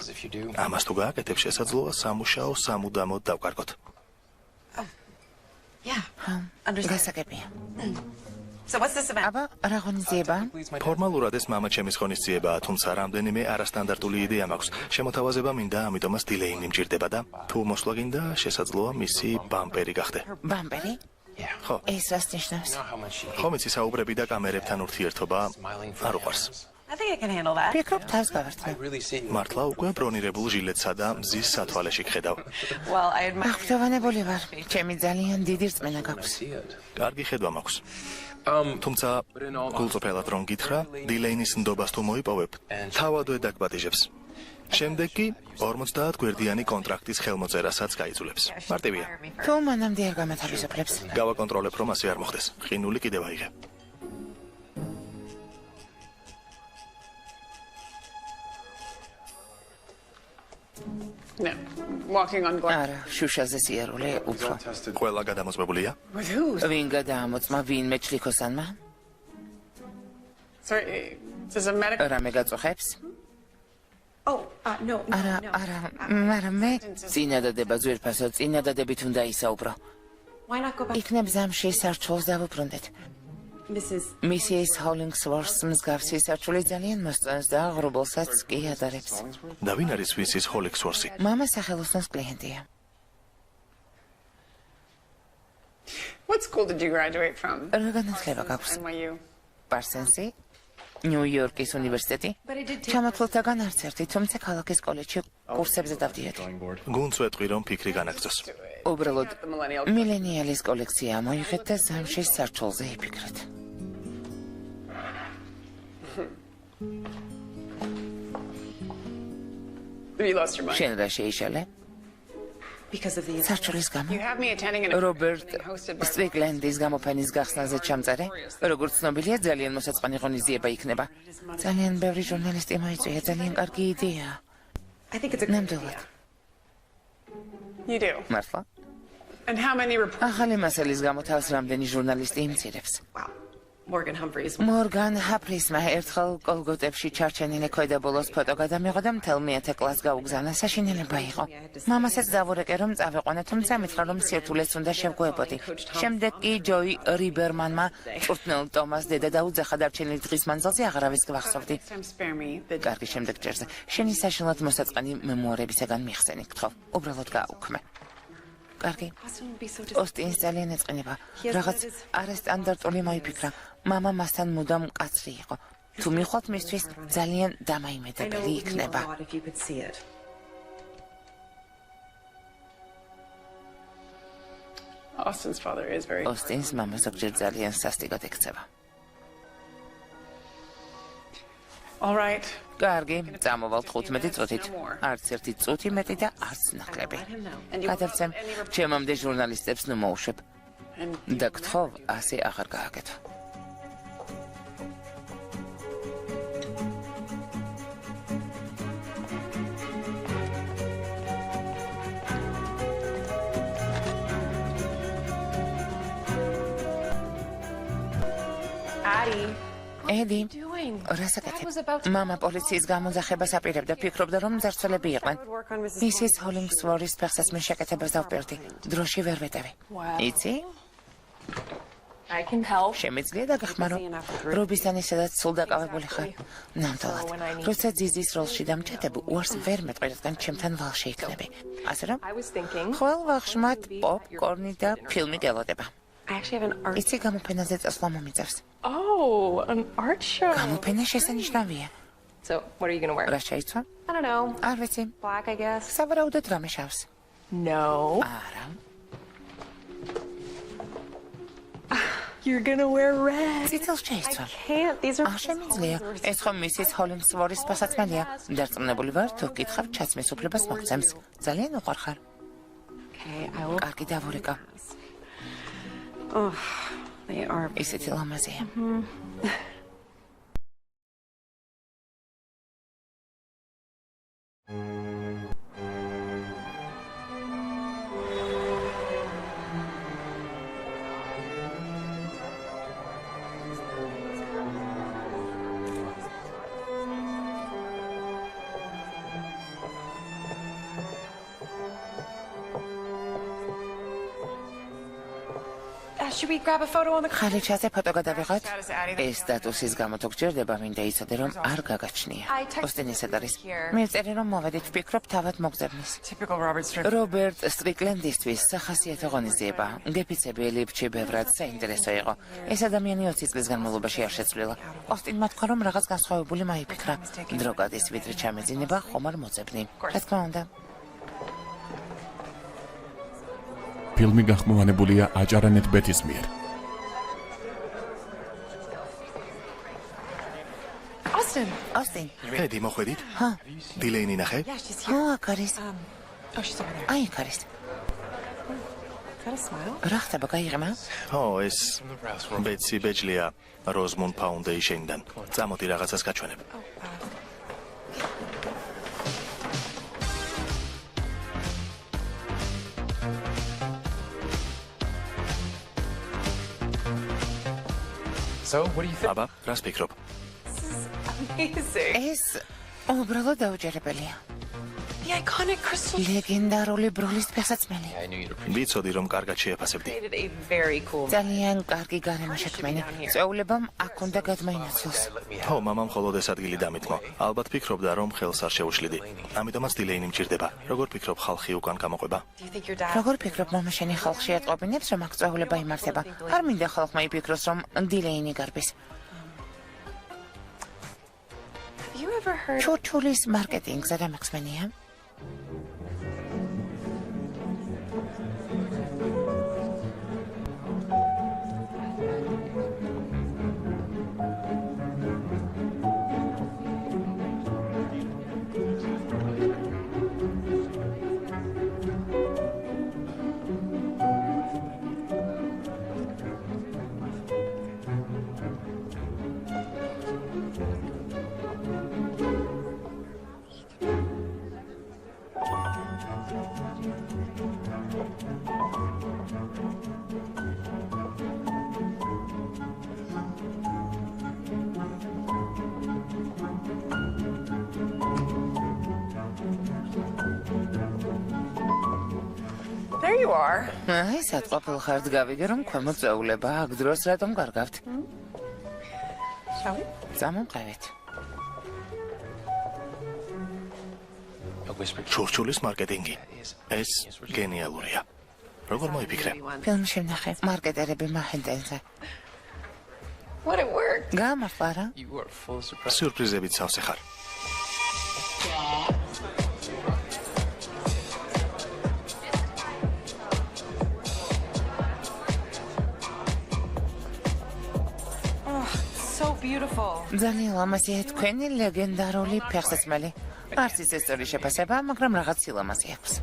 ამას თუ გააკეთებ, შესაძლოა სამუშაო სამუდამოდ დავკარგოთ. გასაგებია. აბა, რა ღონისძიება? ფორმალურად ეს მამაჩემის ღონისძიებაა, თუმცა რამდენიმე არასტანდარტული იდეა მაქვს. შემოთავაზება მინდა, ამიტომაც დილეინი მჭირდება და თუ მოსვლა გინდა, შესაძლოა მისი ბამპერი გახდე. ბამპერი? ხო. ეს რას ნიშნავს? ხომ იცი საუბრები და კამერებთან ურთიერთობა არ უყვარს. ფიქრობ თავს გავართმევ. მართლა უკვე ბრონირებულ ჟილეტსა და მზის სათვალეში გხედავ. აღფრთოვანებული ვარ. ჩემი ძალიან დიდი რწმენა გაქვს. კარგი ხედვა მაქვს. თუმცა გულწრფელად რომ გითხრა, დილეინის ნდობას თუ მოიპოვებ, თავადვე დაგბატიჟებს. შემდეგ კი 50 გვერდიანი კონტრაქტის ხელმოწერასაც გაიძულებს. მარტივია. თუ მანამდე არ გამათავისუფლებს. გავაკონტროლებ, რომ ასე არ მოხდეს. ყინული კიდევ აიღე. არა, შუშაზე სიარული უფრო. ყველა გადამოწმებულია? ვინ გადაამოწმა, ვინმე ჩლიქოსანმა? რამე გაწუხებს? არა, მე წინადადება ძვირფასო, წინადადებით უნდა ისაუბრო. იქნებ ზამში სარჩულს დავუბრუნდეთ. მისის ჰოლინგსვორთს მსგავსი სარჩული ძალიან მოსწონს და ღრუბლსაც კი ადარებს. და ვინ არის მისის ჰოლინგსვორთი? მამა სახელოსნოს კლიენტია. რა განათლება გაქვს? პარსენსი? ნიუ-იორკის უნივერსიტეტი? ჩამოთვლთაგან არც ერთი, თუმცა ქალაქის კოლეჯში კურსებზე დავდიოდი. გუნდს ვეტყვი, რომ ფიქრი განაგრძოს. უბრალოდ მილენიალის კოლექცია მოიღეთ და ზამში სარჩულზე იფიქრეთ. შენ რა შეიშალე? სარჩულის გამო? რობერტ სტრიკლენდის გამოფენის გახსნაზე ჩამწერე? როგორც ცნობილია, ძალიან მოსაწყენი ღონისძიება იქნება. ძალიან ბევრი ჟურნალისტი მოიწვია, ძალიან კარგი იდეაა. ნამდვილად. მართლა? ახალი მასალის გამო თავს რამდენი ჟურნალისტი იმცირებს? მორგან ჰამფრისმა ერთხელ კოლგოტებში ჩარჩენილი ქვედაბოლოს ფოტო გადამიღო და მთელ მეათე კლასს გაუგზავნა. საშინელება იყო. მამასაც დავურეკე, რომ წავეყვანა, თუმცა მითხრა, რომ სირთულეს უნდა შევგვეებოდი. შემდეგ კი ჯოი რიბერმანმა წვრთნელ ტომას დედა დაუძახა დარჩენილი დღის მანძილზე აღარავის გვახსოვდი. კარგი, შემდეგ ჯერზე. შენი საშინლად მოსაწყენი მემუარებისაგან მიხსენი, გთხოვ. უბრალოდ გააუქმე. კარგი. ოსტინს ძალიან ეწყინება. რაღაც არასტანდარტული მოიფიქრა. მამა მასთან მუდამ მკაცრი იყო. თუ მიხვალთ მისთვის ძალიან დამაიმედებელი იქნება. ოსტინს მამა ზოგჯერ ძალიან სასტიკად ექცევა. All right. კარგი, წამოვალთ 15 წუთით. არც ერთი წუთი მეტი და არც ნაკლები. გადავცემ, ჩემამდე ჟურნალისტებს ნუ მოუშვებ. და გთხოვ, ასე აღარ გააკეთო. ედი, რასაკეთებ? მამა პოლიციის გამოძახებას აპირებდა, ფიქრობდა, რომ მძარცველები იყვნენ. მისის ჰოლინგსვორის ფეხსაცმლის შეკეთებას დავპირდი. დროში ვერ ვეტევი. იცი? შემიძლია დაგახმარო. რობისთან ისედაც სულ დაკავებული ხარ. ნამდვილად. როცა ძიზის როლში დამჭედებ, უარს ვერ მეტყვი, რადგან ჩემთან ვალში იქნები. ასე რომ, ყოველ ვახშმად პოპკორნი და ფილმი გელოდება. იცი, გამოფენაზე წასვლა მომიწევს. Oh, an art show. გამოფენა შესანიშნავია. So, what are you going to wear? რა შეიცვა? I don't know. არ ვიცი. Black, I guess. სავარაუდოდ რამე შავს. No. არა. You're going to wear red. ციცილს შეიცვა. Can't. These are არ შემიძლია. ეს ხომ მისის ჰოლინგსვორის პასაცმელია. დარწმუნებული ვარ, თუ გითხარ, ჩაცმის უფლებას მოგცემს. ძალიან უყვარხარ. Okay, I will. კარგი დავურეკა. Oh, they are. ისეთი ლამაზია. Should we grab a photo on the car? ხალიჩაზე ფოტო გადავიღოთ. ეს სტატუსის გამო თუ გჭირდება, მინდა იცოდე, რომ არ გაგაჩნია. ოსტინ ისეთ არის. მივწერე, რომ მოვედით, ვფიქრობ, თავად მოგზებნის. Typical Robert Strickland. რობერტ სტრიკლენდისთვის სახასიათო ღონისძიება. გეფიცები ლიფჩი ბევრად საინტერესო იყო. ეს ადამიანი 20 წლის განმავლობაში არ შეცვლილა. ოსტინმა თქვა, რომ რაღაც განსხვავებული მაიფიქრა. დრო გადის, ვიდრე ჩამეძინება, ხომ არ მოძებნი. რა თქმა უნდა. ფილმი გახმოვანებულია აჭარანეთ ბეთის მიერ. Austin. ედი, მოხვედით? ჰა, დილეინი ნახე? Yeah, she's ხო, here. აქ არის. Oh, she's over there. აი, აქ არის. Is that a smile? რა ხდება, გაიღმა? ო, ეს ბეცი ბეჯლია როზმუნ ფაუნდეიშენიდან. წამოდი რაღაცას გაჩვენებ. So, what do you think? აბა, რას ფიქრობ? Amazing. ეს უბრალოდ დაუჯერებელია. The iconic crystal ლეგენდარული ბროლის ფეხსაცმელი. I knew you'd appreciate ვიცოდი, რომ კარგად შეაფასებდი. created a very cool. ძალიან კარგი გარემო შექმენი. წვეულებამ აქ უნდა გადმაინაცვლოს. ხო, მამამ მხოლოდ ეს ადგილი დამითმო. ალბათ ფიქრობდა, რომ ხელს არ შეუშლიდი. ამიტომაც დილეინი მჭირდება. როგორ ფიქრობ, ხალხი უკან გამოყვება? Do you think your dad? როგორ ფიქრობ, მამა შენი ხალხში ატყობინებს, რომ აქ წვეულება იმართება? არ მინდა ხალხმა იფიქროს, რომ დილეინი გარბის. Have you ever heard? ჩურჩულის მარკეტინგზე რა მაქსმენია? There you are. აი, სათყოფილ ხართ გავიგე, რომ ქვემო წვეულება აქ დროს რატომ გარგავთ? Shall we? წამომყევით. a whisper? ჩურჩულის მარკეტინგი. ეს გენიალურია. როგორ მოიფიქრე? ფილმში ვნახე, მარკეტერები მაჰენდენზე. What it worked. გამარხვა რა? You are full of surprise. სიურპრიზებით სავსე ხარ. So beautiful. ძალიან ლამაზია თქვენი ლეგენდარული ფეხსაცმელი. არც ის ისტორიის შეფასება, მაგრამ რაღაც სილამაზე აქვს.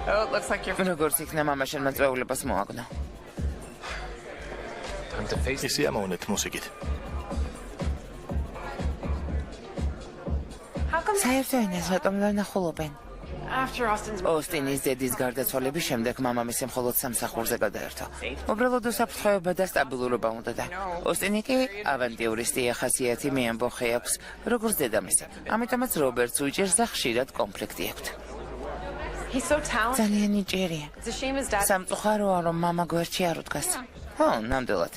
Oh, it looks like you're. როგორც იქნა მამაშენმა წვეულებას მოაგნო. Time to face ისი ამოვნეთ მუსიკით. How come საერთო ენას რატომ ვანახულობენ? after Austin's ოსტინის დედის გარდაცვალების შემდეგ მამამისი მხოლოდ სამსახურზე გადაერთო. უბრალოდ უსაფრთხოება და სტაბილურობა უნდა და. ოსტინი კი ავანტიურისტი ხასიათი მიამბოხე აქვს, როგორც დედამისი. ამიტომაც რობერტს უჭერს და ხშირად კონფლიქტი აქვს. he's so talented. ძალიან ნიჭიერია. It's a shame his dad. სამწუხაროა, რომ მამა გვერდში არ უდგას. ხო, ნამდვილად.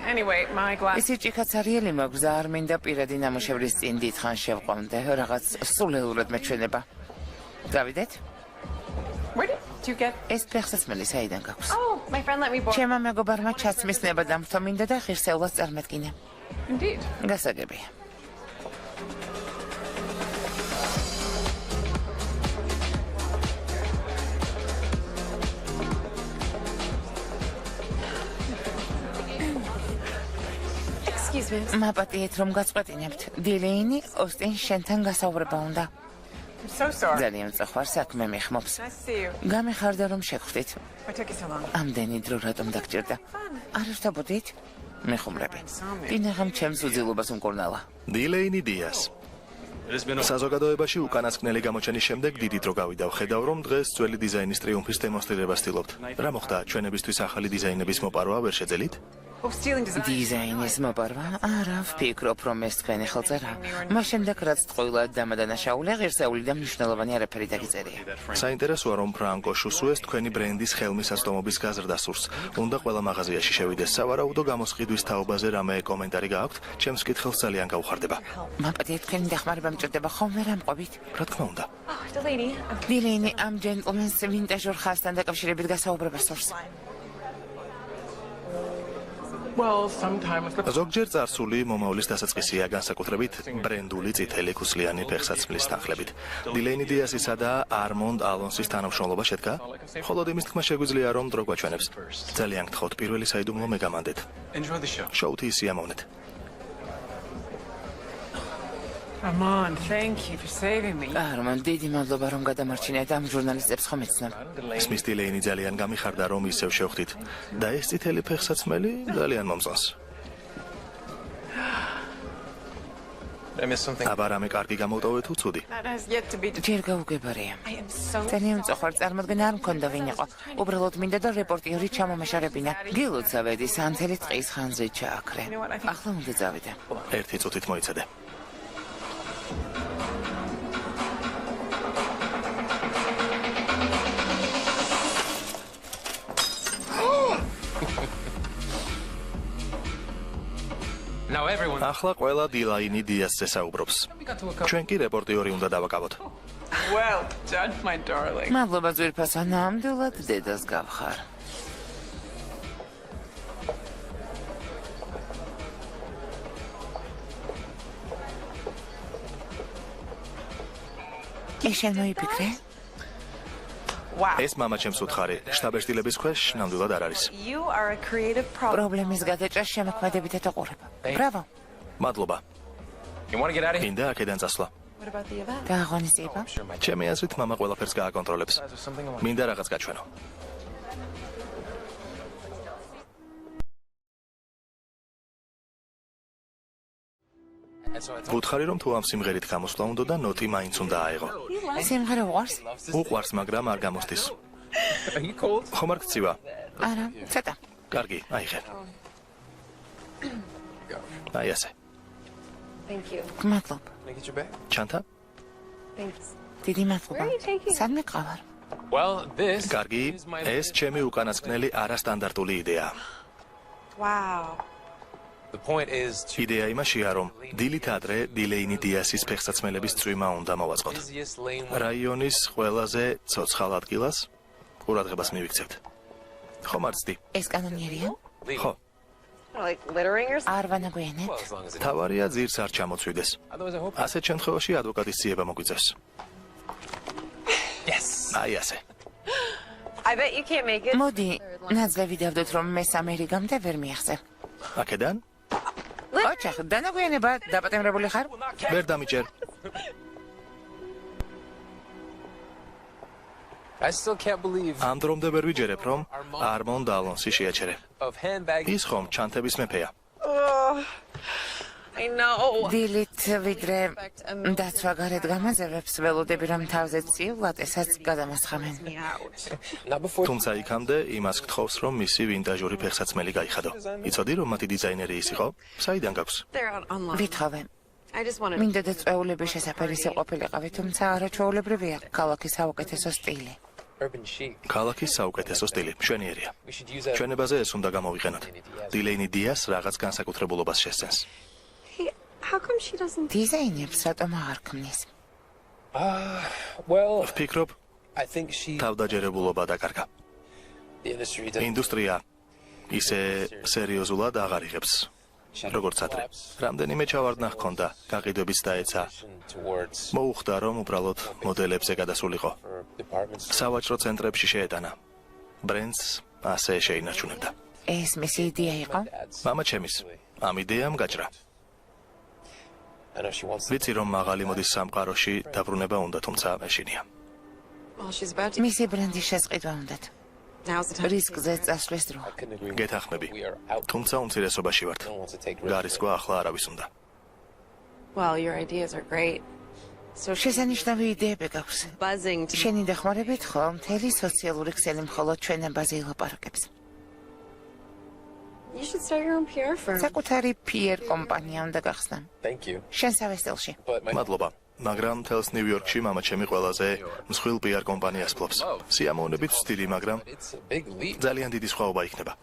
Anyway, my glass. ისი ჭიქაცარიელი მაქვს და არ მინდა პირადი ნამუშევრის წინ დიდხანს შევყვამდე, რაღაც სულელურად მეჩვენება. დავიდეთ? Where did you get? ეს ფეხსაცმელი საიდან გაქვს? Oh, my friend let me borrow. ჩემმა მეგობარმა ჩაცმისნება დამთო მინდა და ღირსეულას წარმატკინა. Indeed. გასაგებია. Excuse me. მაპატიეთ რომ გაწყვეტინებთ. დილეინი ოსტინ შენთან გასაუბრება უნდა. I'm so sorry. ძალიან წახვარ საქმე მიხმობს. Nice to see you. გამიხარდა რომ შეგხვდით. Why took you so long? ამდენი დრო რატომ დაგჭირდა? არ ვშთაბოდით? მეხუმრები. ინახამ ჩემს უძილობას უმკურნალა. დილეინი დიას. საზოგადოებაში უკანასკნელი გამოჩენის შემდეგ დიდი დრო გავიდა. ვხედავ, რომ დღეს ძველი დიზაინის ტრიუმფის დემონსტრირებას ცდილობთ. რა მოხდა? ჩვენებისთვის ახალი დიზაინების მოპარვა ვერ შეძელით? Oh, stealing design. დიზაინის მოპარვა? არა, ვფიქრობ, რომ ეს თქვენი ხელწერა. მას შემდეგ რაც ტყუილად დამადანაშაულია, ღირსეული და მნიშვნელოვანი არაფერი დაგიწერია. საინტერესოა, რომ ფრანკო შუსუეს თქვენი ბრენდის ხელმისაწვდომობის გაზრდა სურს. უნდა ყველა მაღაზიაში შევიდეს. სავარაუდო გამოსყიდვის თაობაზე რამე კომენტარი გააქვთ? ჩემს კითხვას ძალიან გაუხარდება. მაპატიეთ თქვენი დახმარება მჭირდება ხოლმე რა მყოფით? რა თქმა უნდა. Oh, the lady. დილეინი ამ ჯენტლმენს ვინტაჟურ ხასთან დაკავშირებით გასაუბრებას სურს. Well, sometimes the ზოგჯერ წარსული მომავლის დასაწყისია, განსაკუთრებით ბრენდული წითელი ქუსლიანი ფეხსაცმლის თანხლებით. დილეინი დიასისა და არმონდ ალონსის თანამშრომლობა შედგა? მხოლოდ იმის თქმა შეგვიძლია, რომ დრო გვაჩვენებს. ძალიან გთხოვთ, პირველი საიდუმლო მე გამანდეთ. Enjoy the show. შოუთი ისი ამოვნეთ. Armand, thank you for saving me. არმან, დიდი მადლობა რომ გადამარჩინეთ ამ ჟურნალისტებს ხომ იცნობ. ისმის დილეინი ძალიან გამიხარდა, რომ ისევ შევხვდით. და ეს წითელი ფეხსაცმელი ძალიან მომწონს. I missed something. აბა რამე კარგი გამოვტოვე თუ ცუდი? That has yet to be. ჯერ გაუგებარია. I am so. ძალიან მწუხარ, წარმოდგენა არ მქონდა ვინ იყო. უბრალოდ მინდა და რეპორტიორი ჩამომეშარებინა. გილოცავედი სანთელი ტყის ხანზე ჩააქრე. ახლა უნდა წავიდე. ერთი წუთით მოიცადე. Now everyone. ახლა ყველა დილაინი დიასზე საუბრობს. We got to a couple. ჩვენ კი რეპორტიორი უნდა დავაკავოთ. Well done, my darling. მადლობა ძვირფასო, ნამდვილად დედას გავხარ. შენ მოიფიქრე? Wow. ეს მამა ჩემს უთხარი, შტაბ-ეშტილების ქვეშ ნამდვილად არ არის. You are a creative problem. პრობლემის გადაჭრას შემოქმედებითად ეყურება. ბრავო. მადლობა. You want to get out of here? მინდა აქედან წასვლა. What about the event? და აღონისება? Sure, my ჩემი აზრით, მამა ყველაფერს გააკონტროლებს. there's something I want. მინდა რაღაც გაჩვენო. ვუთხარი, რომ თუ ამ სიმღერით გამოსვლა უნდა და ნოტი მაინც უნდა აეღო. სიმღერა უყვარს? უყვარს, მაგრამ არ გამოსდის. Are you cold? ხომ არ გწივა? არა, ცოტა. კარგი, აიღე. აი ასე. Thank you. მადლობა. Can I get your bag? ჩანთა? Thanks. დიდი მადლობა. Where are you taking? სადმე ყავარ? Well, this კარგი, is my ეს ჩემი უკანასკნელი არასტანდარტული იდეაა. Wow. The point is to იდეა იმაშია, რომ დილით ადრე დილეინი დიასის ფეხსაცმელების წვიმა უნდა მოვაწყოთ. busiest lane. რაიონის ყველაზე ცოცხალ ადგილას ყურადღებას მივიქცევთ. ხომ არ ცდი? ეს კანონიერია? ხო, Like littering or something? არ ვანაგვიანეთ? Well, as long as it. თავარია ძირს არ ჩამოწვიდეს. Otherwise, I hope. ასეთ შემთხვევაში ადვოკატის ძიება მოგვიწევს. Yes. აი ასე. I bet you can't make it. მოდი, ნაძლევი დავდოთ, რომ მესამე რიგამდე ვერ მიაღწევ. აქედან? ოჩახ, დანაგვიანება, დაპატიმრებული ხარ? ვერ დამიჯერ. I still can't believe ამ დრომდე ვერ ვიჯერებ, რომ Armand Alonso შეაჩერე. of handbag. ის ხომ ჩანთების მეფეა. I know. დილით ვიდრე დაცვა გარეთ გამაძევებს, ველოდები რომ თავზე ცივლატესაც გადამასხამენ. Not before. თუმცა იქამდე იმას გთხოვს, რომ მისი ვინტაჟური ფეხსაცმელი გაიხადო. იცოდი, რომ მათი დიზაინერი ის იყო? საიდან გაქვს? They're out online. ვითხოვე. I just wanted მინდოდა წვეულების შესაფერისი ყოფილიყავი, თუმცა არაჩვეულებრივია ქალაქის საუკეთესო სტილი. Urban chic. ქალაქის საუკეთესო სტილი, მშვენიერია. We should use that. ჩვენებაზე ეს უნდა გამოვიყენოთ. დილეინი დიას რაღაც განსაკუთრებულობას შესცენს. Hey, how come she doesn't? დიზაინებს რატომ აღარ ქმნის? Well, ვფიქრობ, I think she. თავდაჯერებულობა დაკარგა. The industry doesn't. ინდუსტრია ისე სერიოზულად აღარ იღებს. როგორც ადრე. რამდენიმე ჩავარდნა ჰქონდა, გაყიდვების დაეცა. Towards მოუხდა, რომ უბრალოდ მოდელებზე გადასულიყო. departments. სავაჭრო ცენტრებში შეეტანა. ბრენდს ასე შეინარჩუნებდა. ეს მისი იდეა იყო? მამა ჩემის, ამ იდეამ გაჭრა. I know she wants. ვიცი, რომ მაღალი მოდის სამყაროში დაბრუნება უნდა, თუმცა ეშინია. Well, she's about to. მისი ბრენდის შესყიდვა უნდათ. Now's the time. რისკზე წასვლის დრო. Couldn't agree. გეთანხმები. We are out. თუმცა უმცირესობაში ვართ. Don't want to take risks. გარისკვა ახლა არავის უნდა. Well, your ideas are great. So she's შესანიშნავი იდეები გაქვს. buzzing to. შენი დახმარებით ხო მთელი სოციალური ქსელი მხოლოდ ჩვენებაზე ილაპარაკებს. You should start your own PR firm. საკუთარი PR კომპანია უნდა გახსნა. Thank you. შენსავე სტილში. But my. მადლობა. მაგრამ თელს ნიუ-იორკში მამა ჩემი ყველაზე მსხვილ PR კომპანიას ფლობს. სიამოვნებით ვსტიდი, მაგრამ It's a big leap. ძალიან დიდი სხვაობა იქნება.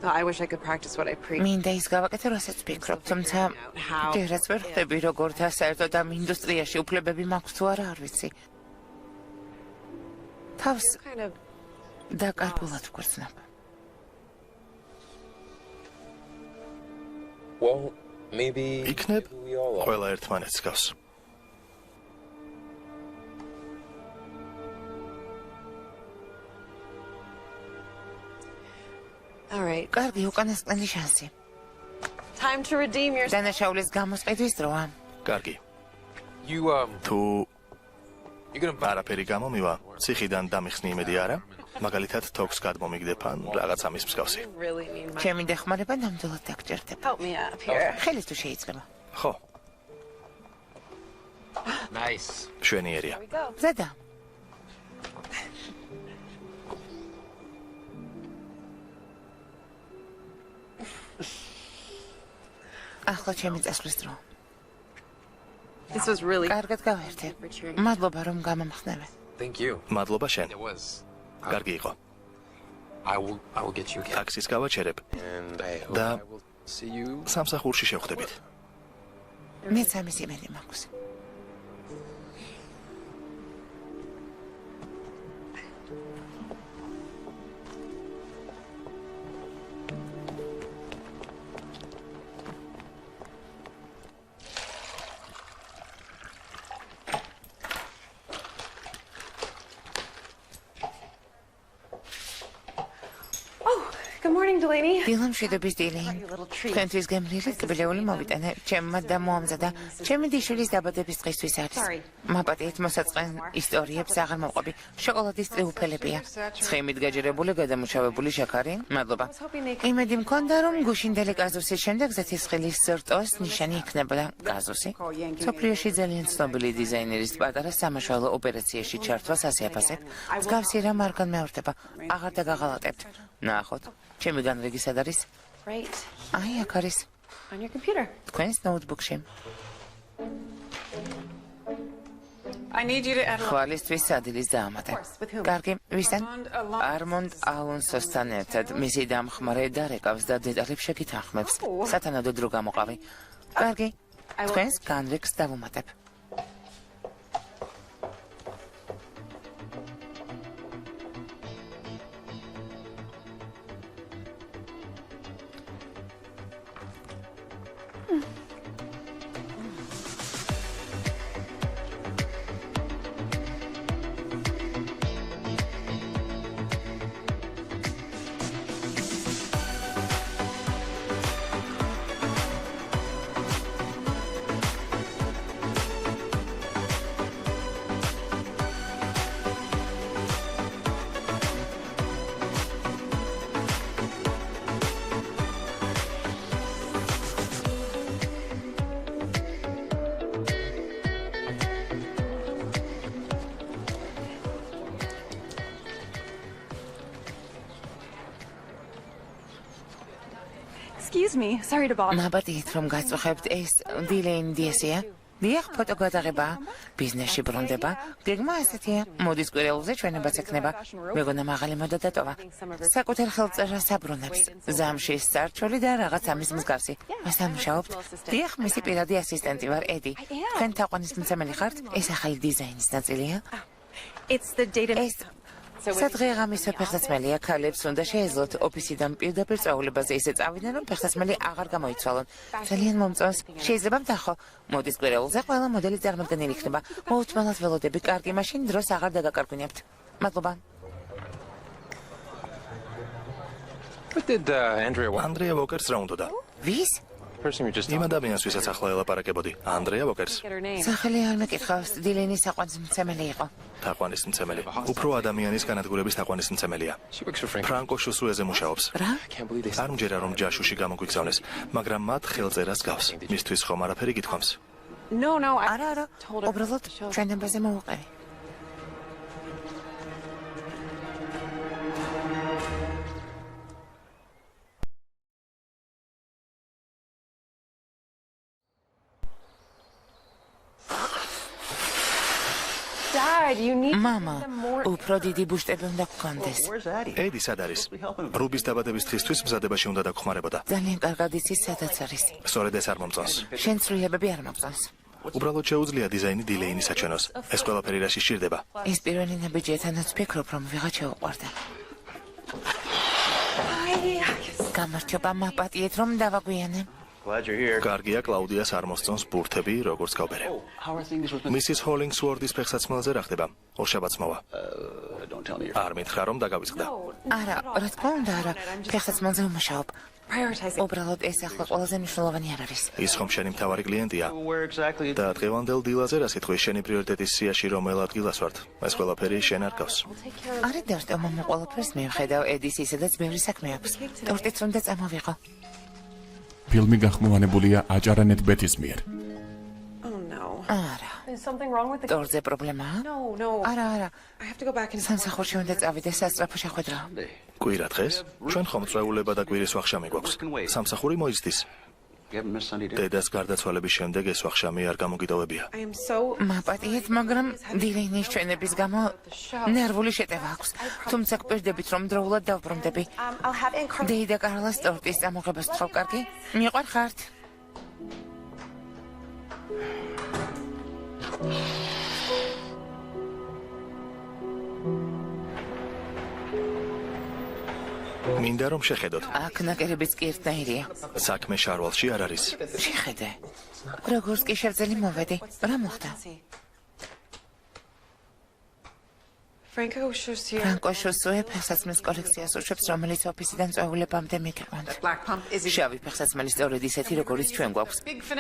I wish I could practice what I preach. მინდა ის გავაკეთე, რასაც ვფიქრობ, თუმცა How? ჯერაც ვერ ხვდები როგორ და საერთოდ ამ ინდუსტრიაში უფლებები მაქვს თუ არა, არ ვიცი. თავს Kind of. დაკარგულად ვგრძნობ. Well, maybe. იქნებ we all are. ყველა ერთმანეთს გავს. All right. კარგი, უკანასკნელი შანსი. Time to redeem yourself. დანაშაულის გამოსყიდვის დროა. კარგი. You თუ you're gonna. არაფერი გამომივა, ციხიდან დამიხსნი იმედი არა? მაგალითად, თოქს გადმომიგდებ ან რაღაც ამის მსგავსი. Really need my. ჩემი დახმარება ნამდვილად დაგჭირდება. Help me up here. ხელის თუ შეიძლება. ხო, Nice. მშვენიერია. We go. ზედა. ახლა ჩემი წასვლის დრო. This was really. კარგად გავერთე. მადლობა რომ გამამხნევე. Thank you. მადლობა შენ. It was. კარგი იყო. I will get you again. ტაქსის გავაჩერებ. And I hope Da- I will see you. სამსახურში შევხვდებით. მეც ამის იმედი მაქვს. Oh, good morning, Delaney. დილამშვიდობის დილი. Your little treat. თქვენთვის გემრიელი ტკბილეული მოვიტანე. ჩემმა და მოამზადა. ჩემი დიშვილის დაბადების დღისთვის არის. Sorry. მაპატიეთ მოსაწყენ ისტორიებს აღარ მოვყვები. შოკოლადის ტრიუფელებია. ცხიმით გაჯერებული, გადამუშავებული შაქარი. მადლობა. იმედი მქონდა, რომ გუშინდელი კაზუსის შემდეგ ზეთისხილის სრტოს ნიშანი იქნებოდა კაზუსი. სოფლიოში ძალიან ცნობილი დიზაინერის პატარა სამაშველო ოპერაციაში ჩართვას ასე აფასებ. მსგავსი რამ არ განმეორდება. აღარ დაგაღალატებთ. ნახოთ. ჩემი განრიგი სად არის? Right. აი, აქ არის. On your computer. თქვენს ნოუთბუქში. I need you to add a ხვალისთვის სადილის დაამატე. With whom? კარგი, ვისთან? Armand Armand Alonso-სთან ერთად. მისი დამხმარე დარეკავს და დეტალებს შეგითანხმებს. სათანადო დრო გამოყავი. კარგი, თქვენს განრიგს დავუმატებ. Excuse me. Sorry to bother. მაბადით რომ გაწუხებთ ეს დილეინ დიესია. დიახ, ფოტო გადაღება, ბიზნესში ბრუნდება. გეგმა ასეთია. მოდის კვირეულზე ჩვენებაც ექნება. მეგონა მაღალი მოდა დატოვა. საკუთარ ხელწერას აბრუნებს. ზამში სარჩოლი და რაღაც ამის მსგავსი. მასამუშაობთ. დიახ, მისი პირადი ასისტენტი ვარ, ედი. თქვენ თაყვანისმცემელი ხართ? ეს ახალი დიზაინის ნაწილია. It's the data. სადღეღამისო ფეხსაცმელია, ქალებს უნდა შეეძლოთ ოფისიდან პირდაპირ სწავლებაზე ისე წავიდნენ, რომ ფეხსაცმელი აღარ გამოიცვალონ. ძალიან მომწონს. შეიძლება ვთანხო. მოდის კვირეულზე ყველა მოდელი წარმოდგენილი იქნება. მოუთმენლად ველოდები, კარგი, მაშინ დროს აღარ დაგაკარგვინებთ. მადლობა. What did Andrea want? ანდრეა ვოკერს რა უნდოდა? ვის? Person you just იმ ადამიანს, ვისაც ახლა ელაპარაკებოდი. ანდრეა ვოკერს. Get her name. სახელი არ მეკითხავს, დილეინის თაყვანისმცემელი იყო. თაყვანისმცემელი. უფრო ადამიანის განადგურების თაყვანისმცემელია. She works for Frank. ფრანკო შუსუეზე მუშაობს. რა? I can't believe they არ მჯერა რომ ჯაშუში გამოგვიგზავნეს, მაგრამ მათ ხელწერას გავს. მისთვის ხომ არაფერი გითხოვს? No, I არა, told her. უბრალოდ ჩვენებაზე მოვუყევი. Dad, you need მამა, უფრო დიდი ბუშტები უნდა გქონდეს. ედი სად არის? რუბის დაბადების დღისთვის მზადებაში უნდა დაგხმარებოდა. ძალიან კარგად იცის, სადაც არის. სწორედ ეს არ მომწონს. შენ ცვლილებები არ მოგწონს. უბრალოდ შეუძლია დიზაინი დილეინის საჩვენოს. ეს ყველაფერი რაში სჭირდება? ეს პირველი ნაბიჯეთანაც ვფიქრობ, რომ ვიღაც შეუყვარდა. გამარჯობა, მაპატიეთ, რომ დავაგვიანე. კარგია, კლაუდიას არ მოსწონს ბურთები, როგორც გავბერე. მისის ჰოლინგსვორდის ფეხსაცმელზე რა ხდება? ორშაბათს მოვა. არ მითხრა რომ დაგავიწყდა. არა, რა თქმა უნდა, არა. ფეხსაცმელზე ვმუშაობ. prioritize. უბრალოდ ეს ახლა ყველაზე მნიშვნელოვანი არ არის. ის ხომ შენი მთავარი კლიენტია? და დღევანდელ დილაზე რა სიტყვის შენი პრიორიტეტის სიაში რომელ ადგილას ვართ? ეს ყველაფერი შენ არ გავს. არი დარწმუნდა, მამა ყველაფერს მივხედავ, ედის ისედაც ბევრი საქმე აქვს. ტორტიც უნდა წამოვიღო. ფილმი გახმოვანებულია აჭარანეთ ბეთის მიერ. Oh no. არა. Is something wrong with the ტორზე პრობლემაა? No. არა. I have to go back and სამსახურში უნდა წავიდე, სასწრაფო შეხვედრა. კვირა დღეს? ჩვენ ხომ წვეულება და კვირის ვახშამი გვაქვს. სამსახური მოიცდის. დედას გარდაცვალების შემდეგ ეს ვახშამი არ გამოგიტოვებია. I am so მაპატიეთ, მაგრამ დილეინის ჩვენების გამო ნერვული შეტევა აქვს. თუმცა გპირდებით, რომ დროულად დავბრუნდები. I'll have Aunt Carla. დეიდა კარლას ტორტის წამოღებას ვთხოვ, კარგი? მიყვარხართ? მინდა რომ შეხედოთ. აქ ნაკერებიც კი ერთნაირია. საქმე შარვალში არ არის. შეხედე. როგორც კი შევძელი მოვედი. რა მოხდა? Franco Schuster. ფრანკო შუსუე ფეხსაცმლის კოლექციას უშვებს, რომელიც ოფისიდან წვეულებამდე მიგეყვანთ. Black pump is შავი ფეხსაცმელი სწორედ ისეთი, როგორიც ჩვენ გვაქვს.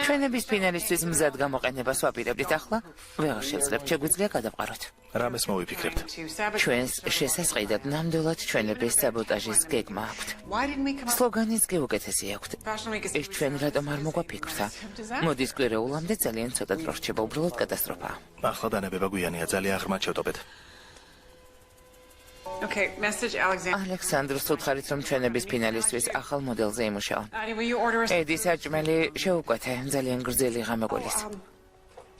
ჩვენების ფინალისტვის მზად გამოყენებას ვაპირებდით ახლა. ვეღარ შევძლებთ, შეგვიძლია გადავყაროთ. რამეს მოვიფიქრებთ? to sabotage. ჩვენს შესაძლებად ნამდვილად ჩვენების საბოტაჟის გეგმა აქვთ. Why didn't we come up სლოგანიც კი უკეთესი აქვთ. Fashion Week is ეს ჩვენ რატომ არ მოგვაფიქრდა? მოდის კვირეულამდე ძალიან ცოტა დრო რჩება, უბრალოდ კატასტროფაა. ახლა დანებება გვიანია, ძალიან ღრმად შევტობეთ. Okay, message Alexander. ალექსანდრს უთხარით, რომ ჩვენების ფინალისტვის ახალ მოდელზე იმუშავა. Will you order us? ედი საჭმელი შეუკვეთე, ძალიან გრძელი ღამე გულის.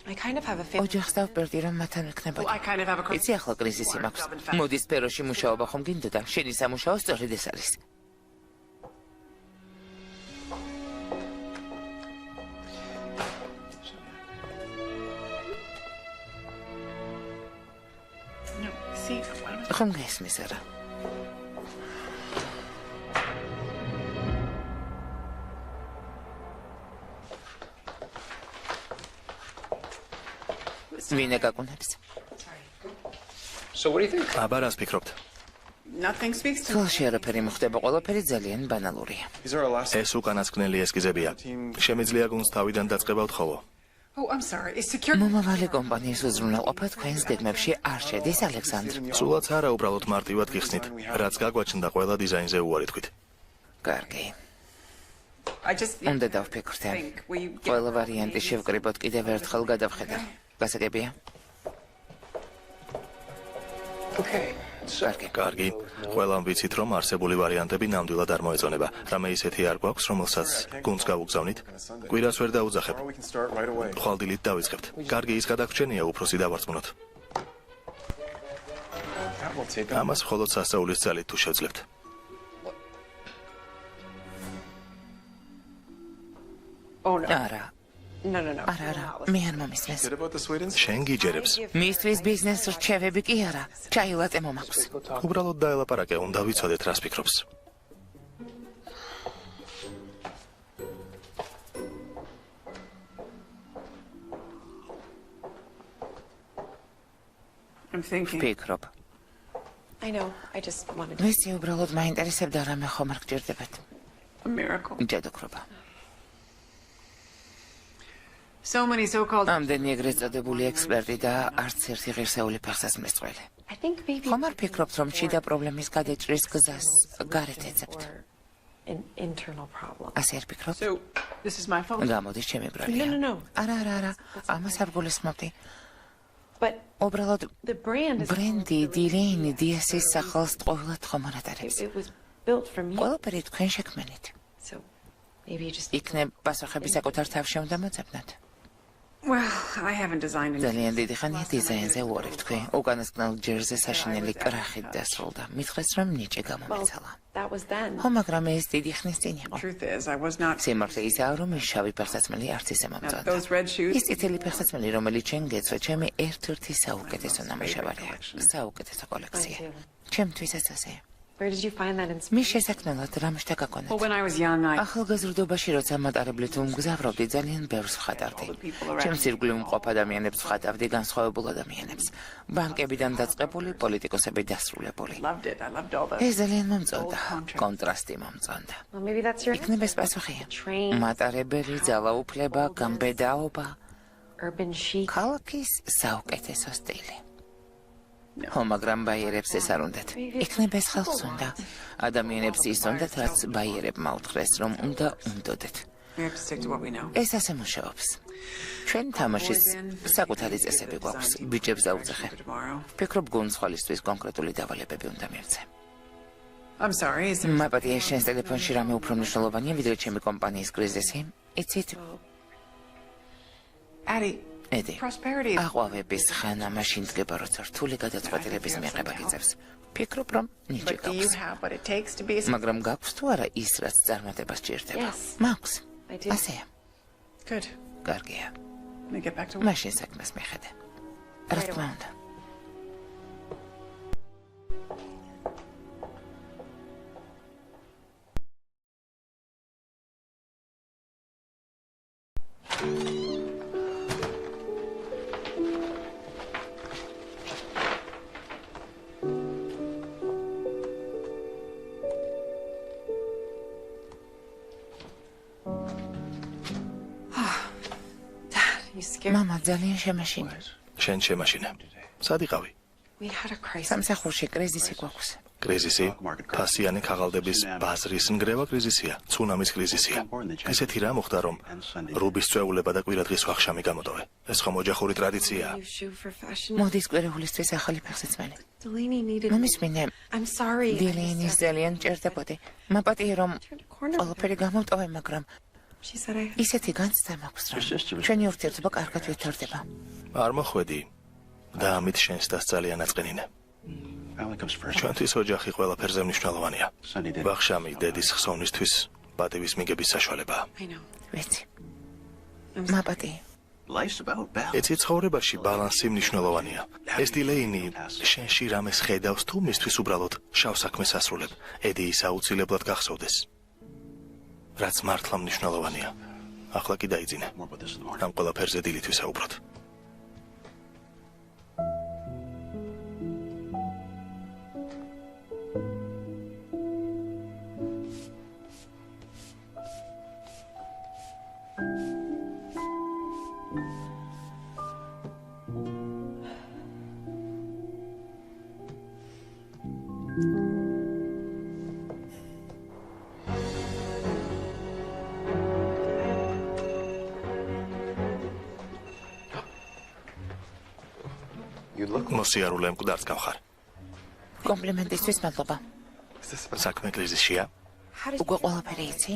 I kind of have a feeling. ოჯახს დავბერდი, რომ მათთან ვიქნებოდი. I kind of have a იცი ახლა კრიზისი მაქვს. მოდის სფეროში მუშაობა ხომ გინდოდა? შენი სამუშაო სწორედ ეს არის. No, see, why don't ხომ გესმის არა? ვინ ეკაკუნებს? So what do you think? აბა რას ფიქრობთ? nothing speaks to თვალში არაფერი მოხდება, ყველაფერი ძალიან ბანალურია. ეს უკანასკნელი ესკიზებია. შემიძლია გუნდს თავიდან დაწყება ვთხოვო. Oh, I'm sorry. Is secure მომავალი კომპანიის უზრუნველყოფა თქვენს გეგმებში არ შედის, ალექსანდრ. სულაც არა, უბრალოდ მარტივად გიხსნით. რაც გაგვაჩნდა ყველა დიზაინზე უარი თქვით. კარგი. I just უნდა დავფიქრდე. think we ყველა ვარიანტი შევკრიბოთ კიდევ ერთხელ გადავხედე. გასაგებია? Okay. კარგი. ყველამ ვიცით, რომ არსებული ვარიანტები ნამდვილად არ მოეწონება. რამე ისეთი არ გვაქვს, რომელსაც გუნდს გავუგზავნით. კვირას ვერ დაუძახებ. We can start right away. ხვალდილით დავიწყებთ. კარგი, ის გადაგრჩენია, უფროსი დავარწმუნოთ. That will take ამას მხოლოდ სასწაულის ძალით თუ შევძლებთ. Oh no. არა, No. მე არ მომისმენს. Good about the Swedens? შენ გიჯერებს. მისთვის ბიზნეს რჩევები კი არა, ჩაილატე მომაქვს. უბრალოდ დაელაპარაკე, უნდა ვიცოდეთ, რას ფიქრობს. I'm thinking. ფიქრობ. I know. I just wanted to. ვისი უბრალოდ მაინტერესებდა რამე ხომ არ გჭირდებათ. A miracle. ჯადოქრობა. So many so-called. ამდენი ეგრეთ წოდებული ექსპერტი და არც ერთი ღირსეული ფეხსაცმლის I think maybe ხომ არ ფიქრობთ, რომ შიდა პრობლემის გადაჭრის გზას გარეთ ეძებთ? an internal problem. ასე არ ფიქრობთ? So this is my fault. გამოდის ჩემი ბრალია. No. არა. ამას არ გულისხმობდი. But უბრალოდ the brand is ბრენდი დილეინი დიასის სახელს ყოველად ხომ არატარებს. it was built from you. ყველაფერი თქვენ შექმნით. So maybe you just იქნებ პასუხები საკუთარ თავში უნდა მოძებნოთ. Well, I haven't designed anything. ძალიან დიდი ხანია დიზაინზე უარებ თქვი. უკანასკნელ ჯერზე საშინელი კრახით დასრულდა. მითხრეს, რომ ნიჭი გამომეცალა. that was then. ხო, მაგრამ ეს დიდი ხნის წინ იყო. Truth is, I was not. სიმართლე ისაა, რომ ის შავი ფეხსაცმელი არც ისე მომწონდა. Those red shoes. ის წითელი ფეხსაცმელი, რომელიც შენ გეცვა, ჩემი ერთ-ერთი საუკეთესო ნამუშევარია. საუკეთესო კოლექცია. ჩემთვისაც ასეა. Where did you find that in? მის შესაქმნელად რამშთა გაგონეთ. Well, when I was young, I. ახალგაზრდობაში როცა მატარებლით უმგზავრობდი, ძალიან ბევრს ვხატავდი. ჩემს ირგვლივ მყოფ ადამიანებს ვხატავდი, განსხვავებულ ადამიანებს. ბანკებიდან დაწყებული, პოლიტიკოსები დასრულებული. Loved it. I loved all the. ეს ძალიან მომწონდა. კონტრასტი momწონდა. Well, maybe that's your იქნებ ეს პასუხია. train, მატარებელი, ძალაუფლება, გამბედაობა, urban chic. ქალაქის საუკეთესო სტილი. ხო, მაგრამ ბაიერებს ეს არ უნდათ. იქნებ ეს ხალხს უნდა. ადამიანებს ის უნდათ, რაც ბაიერებმა უთხრეს, რომ უნდა უნდოდეთ. We have to stick to what we know. ეს ასე მუშაობს. ჩვენ თამაშის საკუთარი წესები გვაქვს. ბიჭებს დაუძახე. Tomorrow. ფიქრობ, გუნდს ხვალისთვის კონკრეტული დავალებები უნდა მივცე. I'm sorry. Is there... მაპატია შენს ტელეფონში რამე უფრო მნიშვნელოვანია, ვიდრე ჩემი კომპანიის კრიზისი? იცით? Addie. ედი. Prosperity. აყვავების ხანა მაშინ დგება, როცა რთული გადაწყვეტილების მიღება გიწევს. ფიქრობ, რომ ნიჭი But do you გაქვს. have what it takes to be a. მაგრამ გაქვს თუ არა ის, რაც წარმატებას ჭირდება? Yes. მაქვს. I do. ასეა. Good. კარგია. Let me get back to work. მაშინ საქმეს მიხედე. რა თქმა უნდა. You scared. მამა ძალიან შემაშინე. შენ შემაშინე. სად იყავი? We had a crisis. სამსახურში კრიზისი გვაქვს. კრიზისი? ფასიანი ქაღალდების ბაზრის ნგრევა კრიზისია, ცუნამის კრიზისია. ესეთი რა მოხდა, რომ რუბის წვეულება და კვირადღის ვახშამი გამოტოვე. ეს ხომ ოჯახური ტრადიციაა. New shoe for fashion. მოდის კვირეულისთვის ახალი ფეხსაცმელი. Delaney needed. მომისმინე, I'm sorry. დილეინის ძალიან ჭირდებოდი. მაპატია რომ Turned a corner. ყველაფერი გამოვტოვე, მაგრამ She said I. ისეთი განცდა მაქვს, რომ ჩვენი ურთიერთობა კარგად ვითარდება. არ მოხვედი და ამით შენს დას ძალიან აწყენინე. ჩვენთვის ოჯახი ყველაფერზე მნიშვნელოვანია. ვახშამი დედის ხსოვნისთვის პატივის მიგების საშუალებაა. I know. ვიცი. მაპატი, ეცი ცხოვრებაში ბალანსი მნიშვნელოვანია. ეს დილეინი შენში რამეს ხედავს თუ მისთვის უბრალოდ შავ საქმეს ასრულებ. ედი ის აუცილებლად გახსოვდეს. რაც მართლა მნიშვნელოვანია. ახლა კი დაიძინე. ამ ყველაფერზე დილით ვისაუბროთ. You look. მოსიარულე მკვდარს გავხარ. კომპლიმენტისთვის მადლობა. საქმე კრიზისშია. უკვე ყველაფერი იცი?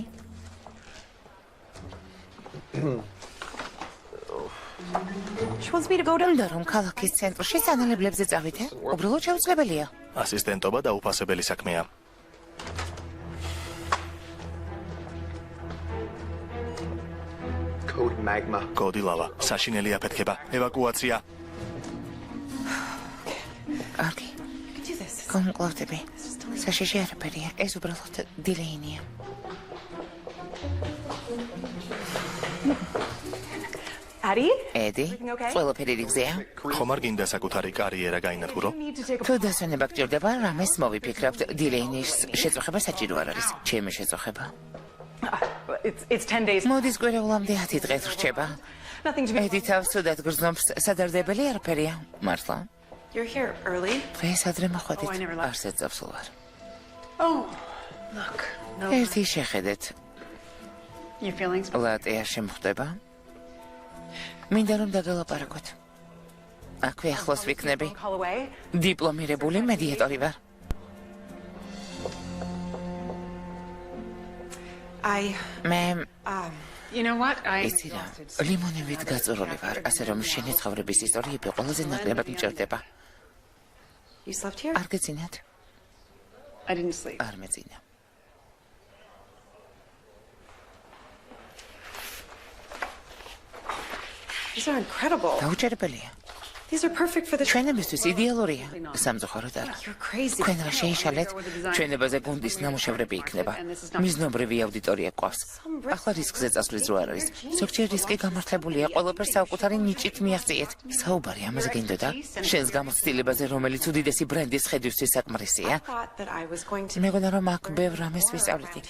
She wants me to go to. უნდა რომ ქალაქის ცენტრში სანელებლებზე წავიდე? უბრალოდ შეუძლებელია. ასისტენტობა დაუფასებელი საქმეა. Code Magma. კოდი ლავა. საშინელი აფეთქება. ევაკუაცია. კარგი. გამკლავდები. საშიში არაფერია. ეს უბრალოდ დილეინია. Addie? ედი, ყველაფერი რიგზეა? ხომ არ გინდა საკუთარი კარიერა გაინადგურო? თუ დასვენება გჭირდება, რამეს მოვიფიქრებთ, დილეინის შეწუხება საჭირო არ არის. ჩემი შეწუხება. It's 10 days. მოდის კვირეულამდე 10 დღე რჩება. Nothing to be. ედი თავს სუდად გრძნობს, სადარდებელი არაფერია. მართლა? You're here early? დღეს ადრე მოხვედით. Oh, I never left. არსად წავსულ ვარ. Oh, look. No. ერთი შეხედეთ. Your feelings? ლატე არ შემხვდება? მინდა რომ დაგელაპარაკოთ. აქვე ახლოს ვიქნები. Call away. დიპლომირებული მედიატორი ვარ. მე You know what? იცი რა, ლიმონივით გაწურული ვარ, ასე რომ შენი ცხოვრების ისტორიები ყველაზე ნაკლებად მჭირდება. You slept here? არ გეცინათ? I didn't sleep. არ მეძინა. These are incredible. დაუჭერებელია. These are perfect for the. ჩვენებისთვის იდეალურია. სამწუხაროდ არა. You're crazy. თქვენ რა შეიშალეთ? ჩვენებაზე გუნდის ნამუშევრები იქნება. მიზნობრივი აუდიტორია ყავს. ახლა რისკზე წასვლის დრო არ არის. ზოგჯერ რისკი გამართლებულია, ყველაფერს საკუთარი ნიჭით მიაღწიეთ. საუბარი ამაზე გინდოდა? შენს გამოცდილებაზე, რომელიც უდიდესი ბრენდის ხედვისთვის საკმარისია? Thought that I was going to. მეგონა რომ აქ ბევრ რამეს ვისწავლეთი.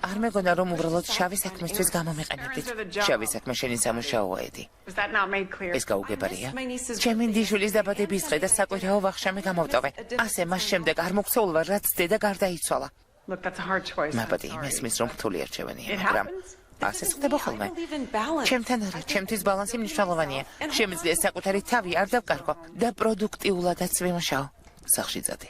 არ მეგონა რომ უბრალოდ შავი საქმისთვის გამომიყენებდით. შავი საქმე შენი სამუშაოა ედი. Was that not made clear? ეს გაუგებარია. My niece's. ჩემი დიშვილის დაბადების დღე და საკვირაო ვახშამი გამოვტოვე. ასე მას შემდეგ არ მოგცეულ ვარ, რაც დედა გარდაიცვალა. Look, that's a hard choice. მაბადი, მესმის რომ რთული არჩევანია, It მაგრამ happens. ასე ხდება I ხოლმე. believe in balance. ჩემთან არა, ჩემთვის ბალანსი მნიშვნელოვანია. შემიძლია საკუთარი თავი არ დავკარგო და პროდუქტიულადაც ვიმუშაო. სახლში წადი.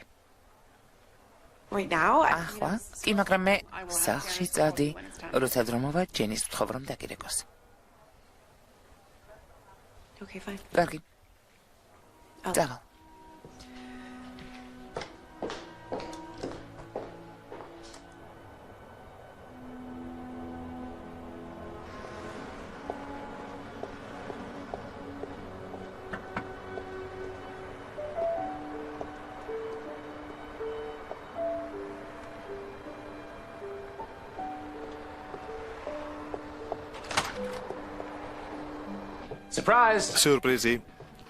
Right now? ახლა? კი, მაგრამ მე სახლში წადი. როცა დრო მოვა, ჯენის ვთხოვ რომ დაგირეკოს. Okay, fine. კარგი. წავალ. Surprise! სიურპრიზი.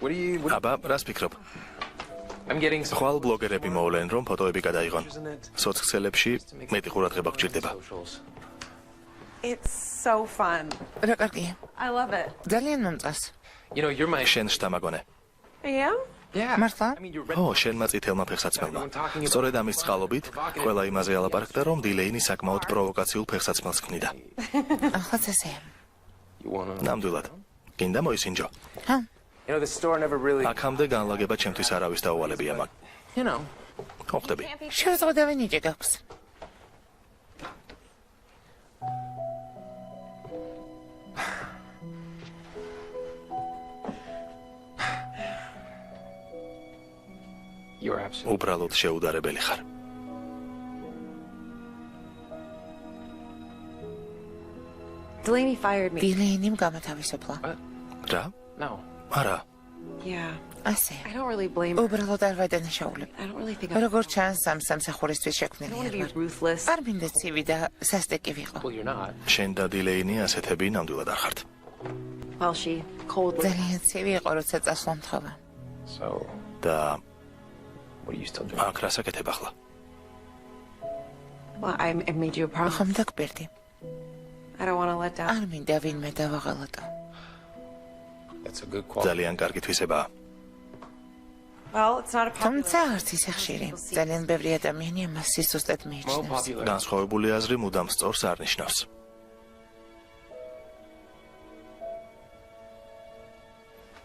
What do you? აბა, რას ფიქრობ? I'm getting some. ხვალ ბლოგერები მოვლენ, რომ ფოტოები გადაიღონ. სოციალებში მეტი ყურადღება გჭირდება. Socials. It's so fun. რა კარგია. I love it. ძალიან მომწონს. You know, you're my. შენ შთამაგონე. Yeah? Yeah. მართლა? I mean, you're red. ო, შენმა წითელმა ფეხსაცმელმა. სწორედ ამის წყალობით, ყველა იმაზე ალაპარაკდა, რომ დილეინი საკმაოდ პროვოკაციულ ფეხსაცმელს ქმნიდა. ახლა წესეა. You wanna? ნამდვილად. გინდა მოისინჯო. ჰა? You know, the store never really. აქამდე განლაგება ჩემთვის არავის დაუვალებია, მაგ. You know. ხო ხდები. შევწყვეტავი ნიჭი გაქვს. You're absolutely. უბრალოდ შეუდარებელი ხარ. Delaney fired me. დილეინიმ გამოთავისუფლა. რა? No. არა. Yeah. ასე. I don't really blame her. უბრალოდ არ ვადანაშაულებ. I don't really think I როგორც ჩანს, ამ სამსახურისთვის don't want to შექმნილი be არ ვარ. ruthless. არ მინდა ცივი და სასტიკი ვიყო. Well, you're not. შენ და დილეინი ასეთები ნამდვილად არ ხართ. Well, she coldly. ძალიან ცივი იყო, როცა წასვლა მთხოვა. So, და what are you still doing? აქ რას აკეთებ ახლა? Well, I made you a promise. ხომ დაგპირდი. I don't want to let down. არ მინდა ვინმე დავაღალატო. That's a good quality. ძალიან კარგი თვისებაა. Well, it's not a problem. თუმცა არც ისე ხშირი. ძალიან ბევრი ადამიანი ამას სისუსტედ More მიიჩნევს. popular. განსხვავებული აზრი მუდამ სწორს არ ნიშნავს.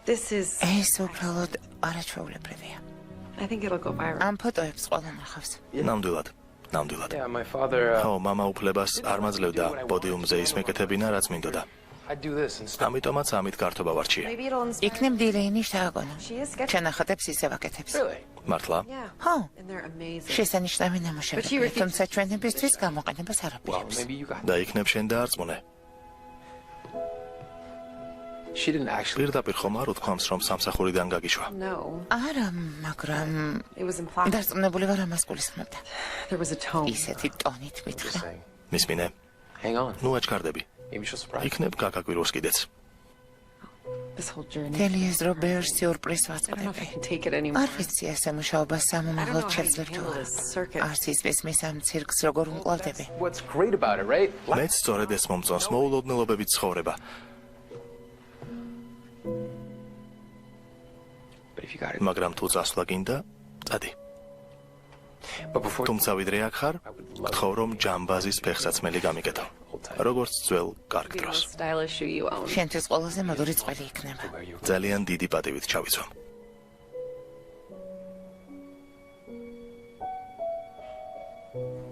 This is. ეს უბრალოდ არაჩვეულებრივია. I think it'll go viral. ამ ფოტოებს ყველა ნახავს. ნამდვილად. Yeah, my father. ხო, მამა უფლებას არ მაძლევდა პოდიუმზე ის მეკეთებინა, რაც მინდოდა. I do this instead. ამიტომაც ამით გართობა ვარჩიე. Maybe it'll inspire. იქნებ დილეინი შთააგონა. She is sketchy. ჩანახატებს ისე ვაკეთებს. Really? მართლა? Yeah. ხო, And they're amazing. შესანიშნავი ნამუშევრები, თუმცა ჩვენებისთვის გამოყენებას არ Well, აპირებს. maybe you got. და იქნებ შენ დაარწმუნე. She didn't actually. პირდაპირ ხომ არ უთქვამს, რომ სამსახურიდან გაგიშვა. No, არა, მაგრამ it was implied. დარწმუნებული ვარ ამას გულისხმობდა. There was a tone. ისეთი ტონით მითხრა. Saying, მისმინე, hang on. ნუ აჩქარდები. Maybe she'll surprise. იქნებ გაგაკვირვოს კიდეც. This whole journey. თელიეს რო ბევრ სიურპრიზს I don't know if I ვაწყდები. can take it anymore. არ ვიცი ეს სამუშაობა I don't know სამომავლოდ how to შეძლებ თუ handle არა. this circus. არც ის მის ამ ცირკს როგორ უმკლავდები. What's great about it, right? მეც სწორედ ეს მომწონს მოულოდნელობებით ცხოვრება. But if you got it. მაგრამ თუ წასვლა გინდა, წადი. But before. თუმცა ვიდრე აქ ხარ, გთხოვ რომ ჯამბაზის ფეხსაცმელი გამიკეთო. როგორც ძველ კარგ Be the დროს. most stylish shoe you own. შენთვის ყველაზე მოდური წველი იქნება. Where you. ძალიან დიდი პატივით ჩავიცვამ.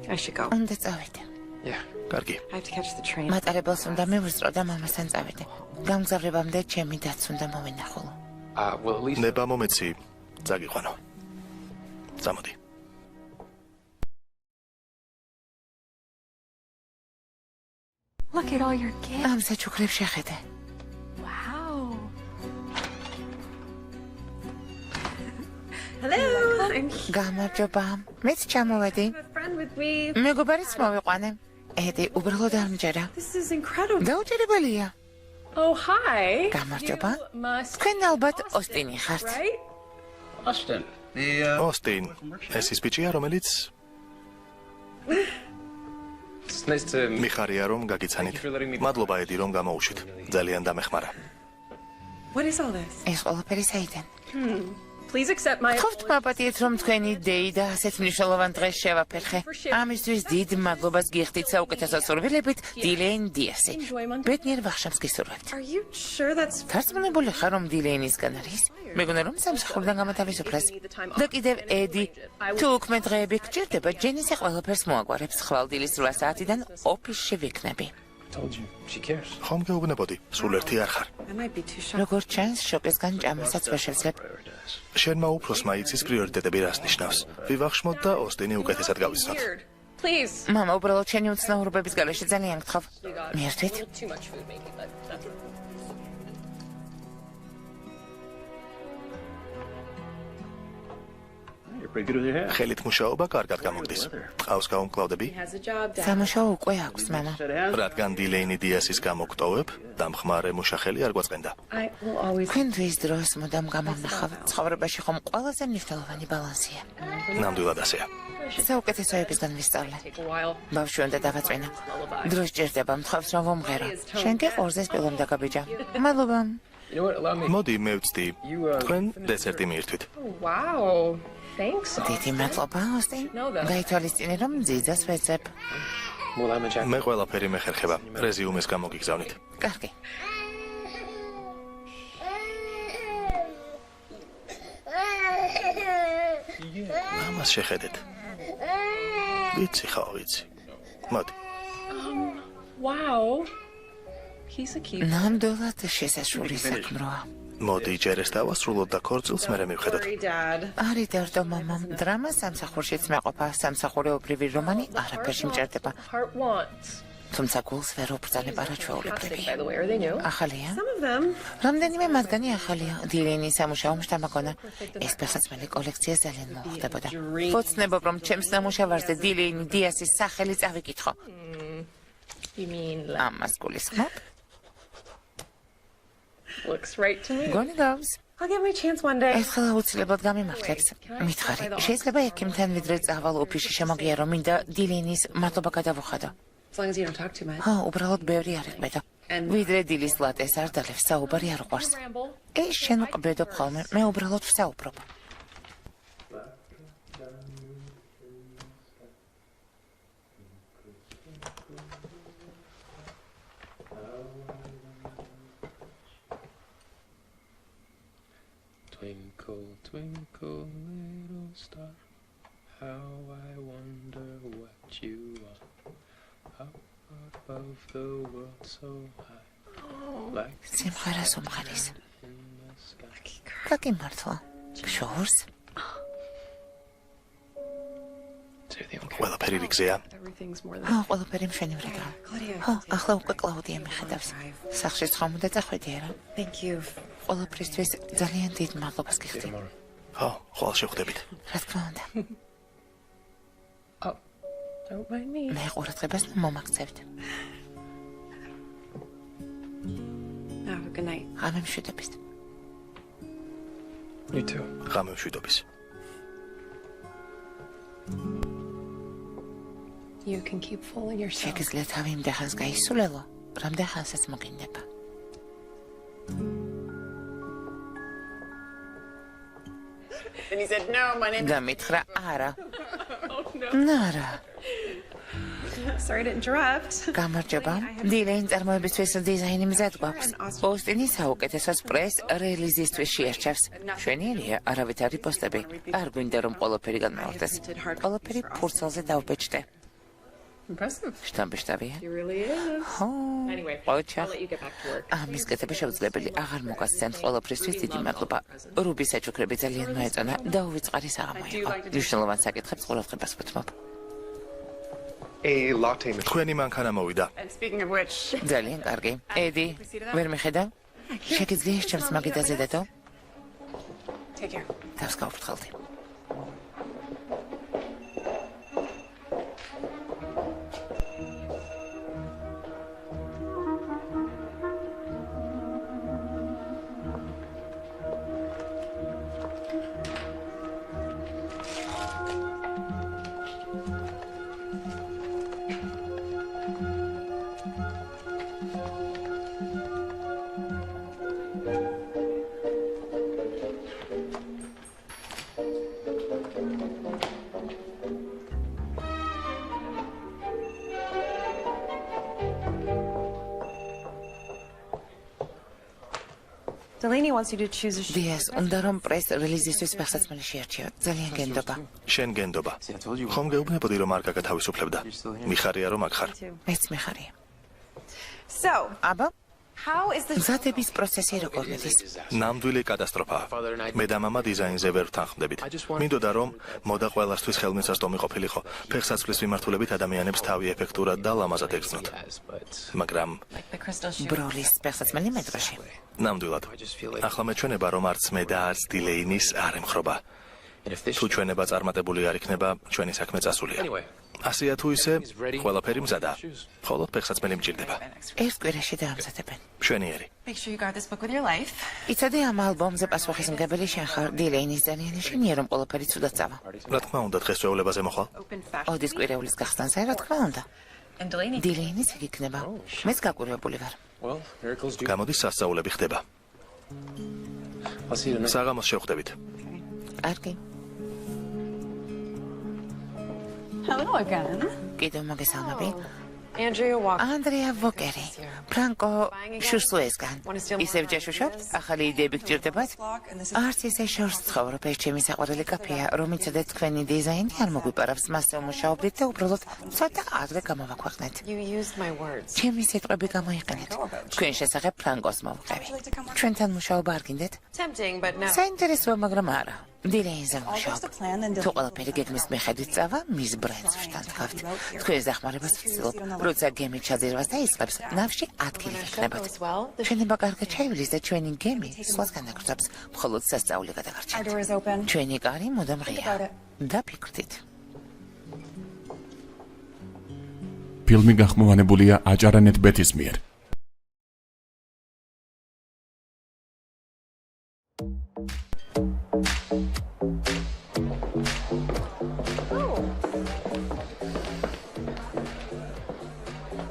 I should go. უნდა წავიდე. Yeah. კარგი. I have to catch the train. მატარებელს უნდა მივსწრო და მამასთან წავიდე. გამგზავრებამდე ჩემი დაც უნდა მოვინახულო. Well, at least. ნება მომეცი, წაგიყვანო. წამოდი. Look at all your gifts. ამ საჩუქრებს შეხედე. Wow. Hello. I'm გამარჯობა. მეც ჩამოვედი. a friend with me. მეგობარიც მოვიყვანე. ედი, უბრალოდ არ მჯერა. This is incredible. დაუჯერებელია. Oh, hi. გამარჯობა. You must. თქვენ ალბათ ოსტინი ხართ. Right? Austin. ოსტინ, ეს ის ბიჭია, რომელიც It's nice to. მიხარია რომ გაგიცანით. მადლობა ედი რომ გამოუშვით. ძალიან დამეხმარა. What is all this? ეს ყველაფერი საიდან? Please accept my. ხოვთ მაპატიეთ რომ თქვენი დეი და ასეთ მნიშვნელოვან დღეს შევაფერხე. ამისთვის დიდ მადლობას გიხდით საუკეთესო სურვილებით, დილეინ დიასი. ბედნიერ ვახშამს გისურვებთ. Are you sure that's დარწმუნებული ხარ რომ დილეინისგან არის? მეგონა რომ სამსახურიდან გამოთავისუფლეს. და კიდევ ედი, თუ უქმე დღეები გჭირდება, ჯენისი ყველაფერს მოაგვარებს. ხვალდილის 8 საათიდან ოფისში ვიქნები. Told you. She cares. ხომ გეუბნებოდი, სულ ერთი არ ხარ. I might be too shy. როგორც ჩანს, შოკისგან ჭამასაც ვერ შევძლებ. შენმა უფროსმა იცის პრიორიტეტები რას ნიშნავს. ვივახშმოთ და ოსტინი უკეთესად გავიცნოთ. Weird. Please. მამა, უბრალოდ შენი უცნაურობების გარეშე ძალიან გთხოვ. მიერთვით? Too much food making, but that's okay. You're pretty good with your hair. ხელით მუშაობა კარგად გამოგდის. ყავს გაუმკლავდები? Has a job down. სამუშაო უკვე აქვს, მამა. Said it has. რადგან დილეინი დიასის გამოგტოვებ, დამხმარე მუშახელი არ გვაწყენდა. I will always. თქვენთვის დროს მუდამ გამოვნახავ. ცხოვრებაში ხომ ყველაზე მნიშვნელოვანი ბალანსია. ნამდვილად ასეა. საუკეთესოებისგან ვისწავლე. Take a while. ბავშვი უნდა დავაწვინო. დროს ჭირდება, მთხოვს რომ ვომღერო. შენ კი ყურზე სპილომ დაგაბიჯა. მადლობა. You know what? Allow me. მოდი მე ვწდი. თქვენ დესერტი მიირთვით. Wow. Thanks. დიდი მადლობა, ოსტინ. გაითვალისწინე რომ ძიძას ვეძებ. Well, I'm a jack. მე ყველაფერი მეხერხება. რეზიუმეს გამოგიგზავნით. კარგი. ამას შეხედეთ. ვიცი ხო, ვიცი. მოდი. Wow. He's a keeper. ნამდვილად შესაშური საქმროა. მოდი ჯერეს დავასრულოთ და ქორწილს მერე მივხედოთ. Sorry, Dad. არი დარდო მამამ, დრამა სამსახურშიც მეყოფა, სამსახურეობრივი რომანი არაფერში მჭირდება. Heart wants. თუმცა გულს ვერ უბრძანება Plastic, რაჩვეულებრივი. by the way, are they new? ახალია? Some of them. რამდენიმე მათგანი ახალია. დილეინის სამუშაო შთამაგონა. ეს ფეხსაცმელი კოლექცია ძალიან მოხდებოდა. ვოცნებობ რომ ჩემს სამუშავარზე დილეინი დიასის სახელი წავიკითხო. You mean ამას გულისხმობ? looks right to me. გონი გავს. I'll get my chance one day. ეს ხელა უცილებლად გამიმართლებს. მითხარი, შეიძლება ექიმთან ვიდრე წავალ ოფისში შემოგიარო, მინდა დილეინის მადლობა გადავუხადო. As long as you don't talk too much. ხო, უბრალოდ ბევრი არ იყბედო. ვიდრე დილის ლატეს არ დალევს, საუბარი არ უყვარს. Ramble. ეს შენ ყბედობ ხოლმე, მე უბრალოდ ვსაუბრობ. Twinkle, twinkle, little star. How I wonder what you are. Up above the world so high. Like სიმღერა სომხარის. in the sky. კაკი მართლა. შორს. Is everything okay? ყველაფერი რიგზეა. Everything's more than. ყველაფერი მშვენივრება. Claudia. ახლა უკვე კლაუდია მიხედავს. სახში ცხამოდა წახვედი არა. Thank you. ყველაფრისთვის ძალიან დიდ მადლობას გიხდი. Tomorrow. ხო, ხვალ შევხვდებით. რა თქმა უნდა. Oh, don't mind me. მე ყურადღებას მომაქცევთ. Have a good night. ღამე მშვიდობის. You too. ღამე მშვიდობის. You can keep fooling yourself. შეგიძლია თავი იმდახანს გაისულელო, რამდენხანსაც მოგინდება. And he said, "No, my name." და მითხრა არა. არა. Sorry to interrupt. გამარჯობა. დილეინ წარმოებისთვის დიზაინი მზად გვაქვს. ოსტინი საუკეთესო სპრეს რელიზისთვის შეერჩევს. შვენიერია, არავით არ იპოსტები. არ გვინდა რომ ყველაფერი განმოვხდეს. ყველაფერი ფურცელზე დავბეჭდე. Impressive. შტამბეშტავია. He really is. ხო. Anyway, ოჩა. I'll let you get back to work. ამის კეთება შეუძლებელი აღარ მოგასცემთ ყველაფრისთვის დიდი მადლობა. რუბის საჩუქრები ძალიან მოეწონა და უვიწყარი საღამო იყო. მნიშვნელოვან საკითხებს ყურადღებას ვუთმობ. A latte machine. თქვენი მანქანა მოვიდა. And speaking of which, ძალიან კარგი. ედი, ვერ მიხედავ? შეგიძლია ჩემს მაგიდაზე დადო? take care. თავს გავფრთხილდი. Delaney wants you to choose a დიას, უნდა რომ პრეს რელიზისთვის ფეხსაცმელი შეერჩიოთ. ძალიან გენდობა. შენ გენდობა. ხომ გეუბნებოდი რომ არ გაგათავისუფლებდა? მიხარია რომ აქ ხარ. მეც მეხარია. So, აბა, how is the მზადების პროცესი როგორ მედის? ნამდვილი კატასტროფაა. მე და მამა დიზაინზე ვერ ვთანხმდებით. მინდოდა რომ მოდა ყველასთვის ხელმისაწვდომი ყოფილიყო. ფეხსაცმლის მიმართულებით ადამიანებს თავი ეფექტურად და ლამაზად ეგრძნოთ. მაგრამ ბროლის ფეხსაცმელი მეტროში. ნამდვილად. ახლა მეჩვენება რომ არც მე და არც დილეინის არ ემხრობა. თუ ჩვენება წარმატებული არ იქნება, ჩვენი საქმე წასულია. ასეა თუ ისე, ყველაფერი მზადაა. მხოლოდ ფეხსაცმელი მჭირდება. ერთ კვირაში დაამზადებენ. მშვენიერი. Make sure you guard this book with your life. იცოდი ამ ალბომზე პასუხისმგებელი შენ ხარ. დილეინის ძალიან შენია რომ ყველაფერი ცუდად წავა. რა თქმა უნდა, დღესწრეულებაზე მოხვალ. Open fashion. ოდის კვირეულის გახსნაზე რა თქმა უნდა. And Delaney. დილეინის იქ იქნება. მეც გაკვირვებული ვარ. Well, miracles do. გამოდის სასწაულები ხდება. I'll see you tonight. საღამოს შევხვდებით. კარგი. Hello again. კიდევ მოგესალმები. Andrea walked. ანდრეა ვოკერი. ფრანკო შუსუესგან. ისევ ჯაშუშობ? ახალი იდეები გჭირდებათ? არც ისე შორს ცხოვრობ, ეს ჩემი საყვარელი კაფეა, რომ იცოდეთ თქვენი დიზაინი არ მოგვიპარავს, მასზე მუშაობდით და უბრალოდ ცოტა ადრე გამოვაქვეყნეთ. You used my words. ჩემი სიტყვები გამოიყენეთ. თქვენ შესახებ ფრანკოს მოვყევი. ჩვენთან მუშაობა არ გინდეთ? Tempting, but no. საინტერესოა, მაგრამ არა. დილეინზე მუშაობ. თუ ყველაფერი გეგმის მიხედვით წავა, მის ბრენდს ვშტანთქავთ. თქვენს დახმარებას ვცდილობ, როცა გემი ჩაძირვას დაიწყებს, ნავში ადგილი გექნებათ. ჩვენება კარგად ჩაივლის და ჩვენი გემი სხვას განაგრძობს, მხოლოდ სასწაული გადაგარჩენთ. Our door is open. ჩვენი კარი მუდამ ღია. about it. დაფიქრდით. ფილმი გახმოვანებულია აჭარანეთ ბეთის მიერ.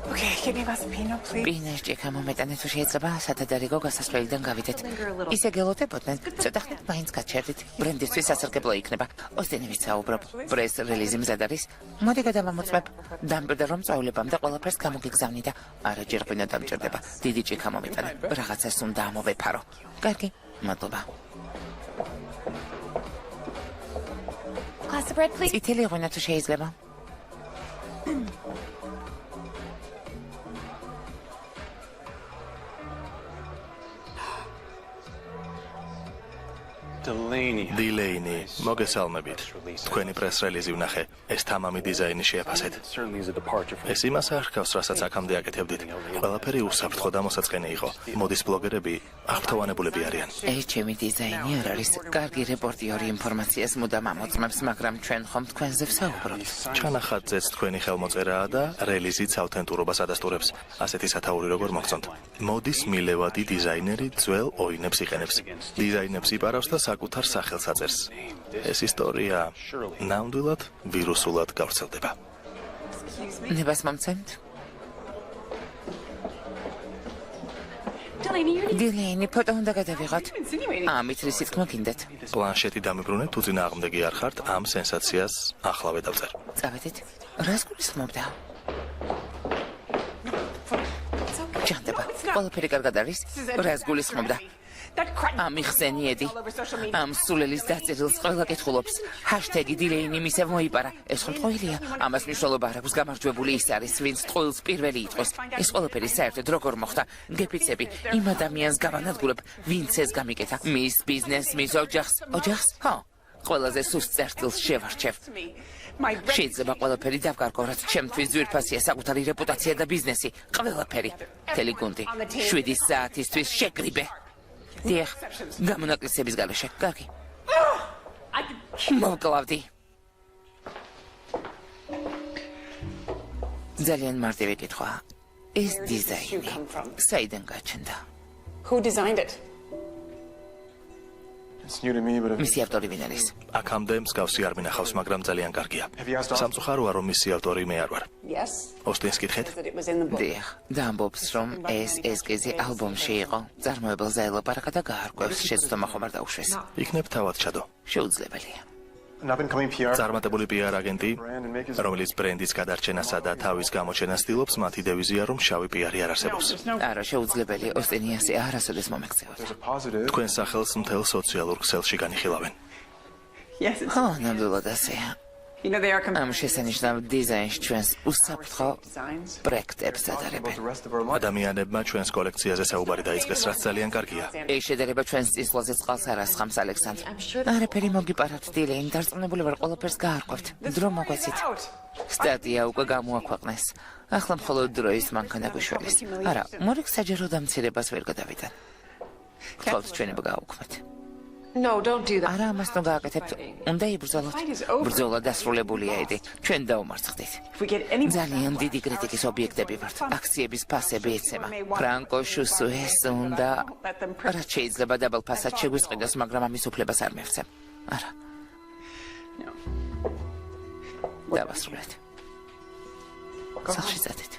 Okay, give me a Pinot, please. ბინეშჭი გამომეტანეთ, თუ შეიძლება სათადარიგო გასასვლელიდან გავიდეთ. ისე გელოდებოდნენ, ცოტა ხნით მაინც გაჩერდით. ბრენდისთვის სასარგებლო იქნება. ოსტინივით საუბრობ. პრეს რელიზი მზად არის. მოდი გადავამოწმებ. დამკვირდა რომ წავლებამ და ყველაფერს გამოგიგზავნი და არაჯერ ღვინო დამჭირდება. დიდი ჭიქა მომიტანე. რაღაცას უნდა ამოვეფარო. კარგი, მადლობა. glass of bread, please. წითელი ღვინა თუ შეიძლება. დილეინი, მოგესალმებით. თქვენი პრეს-რელიზი ვნახე. ეს თამამი დიზაინი შეაფასეთ. ეს იმას არ ჰგავს, რასაც აქამდე აკეთებდით. ყველაფერი უსაფრთხო და მოსაწყენი იყო. მოდის ბლოგერები აღფრთოვანებულები არიან. ეს ჩემი დიზაინი არ არის. კარგი რეპორტიორი ინფორმაციას მუდამ ამოწმებს, მაგრამ ჩვენ ხომ თქვენზე ვსაუბრობთ. ჩანახატზეც თქვენი ხელმოწერაა და რელიზიც ავთენტურობას ადასტურებს. ასეთი სათაური როგორ მოგწონთ. მოდის მილევადი დიზაინერი ძველ ოინებს იყენებს. დიზაინებს იპარავს და საკუთარ სახელს აწერს. ეს ისტორია ნამდვილად ვირუსულად გავრცელდება. ნებას მომცემთ? დილეინი, ფოტო უნდა გადავიღოთ. ამით რის თქმა გინდათ. პლანშეტი დამიბრუნეთ, თუ წინააღმდეგი არ ხართ, ამ სენსაციას ახლავე დავწერ. წავედით. რას გულისხმობდა? ჯანდება. ყველაფერი კარგად არის? რას გულისხმობდა? ამ იხსენიედი. ამ სულელის დაწერილს ყველა კითხულობს. ჰაშტეგი დილეინი მისევ მოიპარა. ეს ხომ ტყუილია? ამას მნიშვნელობა არ აქვს, გამარჯვებული ის არის, ვინც ტყუილს პირველი იტყვის. ეს ყველაფერი საერთოდ როგორ მოხდა? გეფიცები, იმ ადამიანს გავანადგურებ, ვინც ეს გამიკეთა. მის ბიზნესს, მის ოჯახს. ოჯახს? ხო. ყველაზე სუსტ წერტილს შევარჩევ. შეიძლება ყველაფერი დავკარგო, რაც ჩემთვის ძვირფასია, საკუთარი რეპუტაცია და ბიზნესი. ყველაფერი. მთელი გუნდი. 7 საათისთვის შეკრიბე. დიახ, გამონაკლისების გარეშე. კარგი. მოვკლავდი. ძალიან მარტივი კითხვა. ეს დიზაინი საიდან გაჩნდა? Who designed it? მისი ავტორი ვინ არის? აქამდე მსგავსი არ მინახავს, მაგრამ ძალიან კარგია. სამწუხაროა, რომ მისი ავტორი მე არ ვარ. Yes. ოსტინს კითხეთ? That it was in the book. დიახ, და ამბობს, რომ ეს ესკიზი ალბომში იყო. წარმოებელზე ელაპარაკა და გაარკვევს, შეცდომა ხომ არ დაუშვეს. იქნებ თავად ჩადო. შეუძლებელია. წარმატებული PR აგენტი, რომელიც ბრენდის გადარჩენასა და თავის გამოჩენას ცდილობს, მათი დევიზია, რომ შავი PR-ი არ არსებობს. არა, შეუძლებელი, ოსტინიასი არასოდეს მომექცევათ. თქვენ სახელს მთელ სოციალურ ქსელში განიხილავენ. Yes, it's. ხო, ნამდვილად ასეა. You know, they are ამ შესანიშნავ დიზაინს ჩვენს უსაფრთხო designs. პროექტებს ატარებენ. ადამიანებმა ჩვენს კოლექციაზე საუბარი დაიწყეს, რაც ძალიან კარგია. ეს შედარება ჩვენს წისვლაზე წყალს არ ასხამს, ალექსანდრ. არაფერი მოგიპარავთ, დილეინი, დარწმუნებული ვარ, ყველაფერს გაარკვევთ. დრო მოგვეცით. სტატია უკვე გამოაქვეყნეს. ახლა მხოლოდ დროის მანქანა გვიშველის. არა, მორიგ საჯარო დამცირებას ვერ გადავიდან. გთხოვთ ჩვენება გააუქმეთ. No, don't do that. არა, ამას ნუ გააკეთებთ. უნდა იბრძოლოთ. ბრძოლა დასრულებულია, ედი. ჩვენ დაუმარცხდით. If we get any. ძალიან დიდი კრიტიკის ობიექტები ვართ. აქციების ფასები ეცემა. ფრანკო შუსუეს უნდა რაც შეიძლება დაბალ ფასად შეგვისყიდოს, მაგრამ ამის უფლებას არ მევცემ. არა. დავასრულეთ. სახში წადით.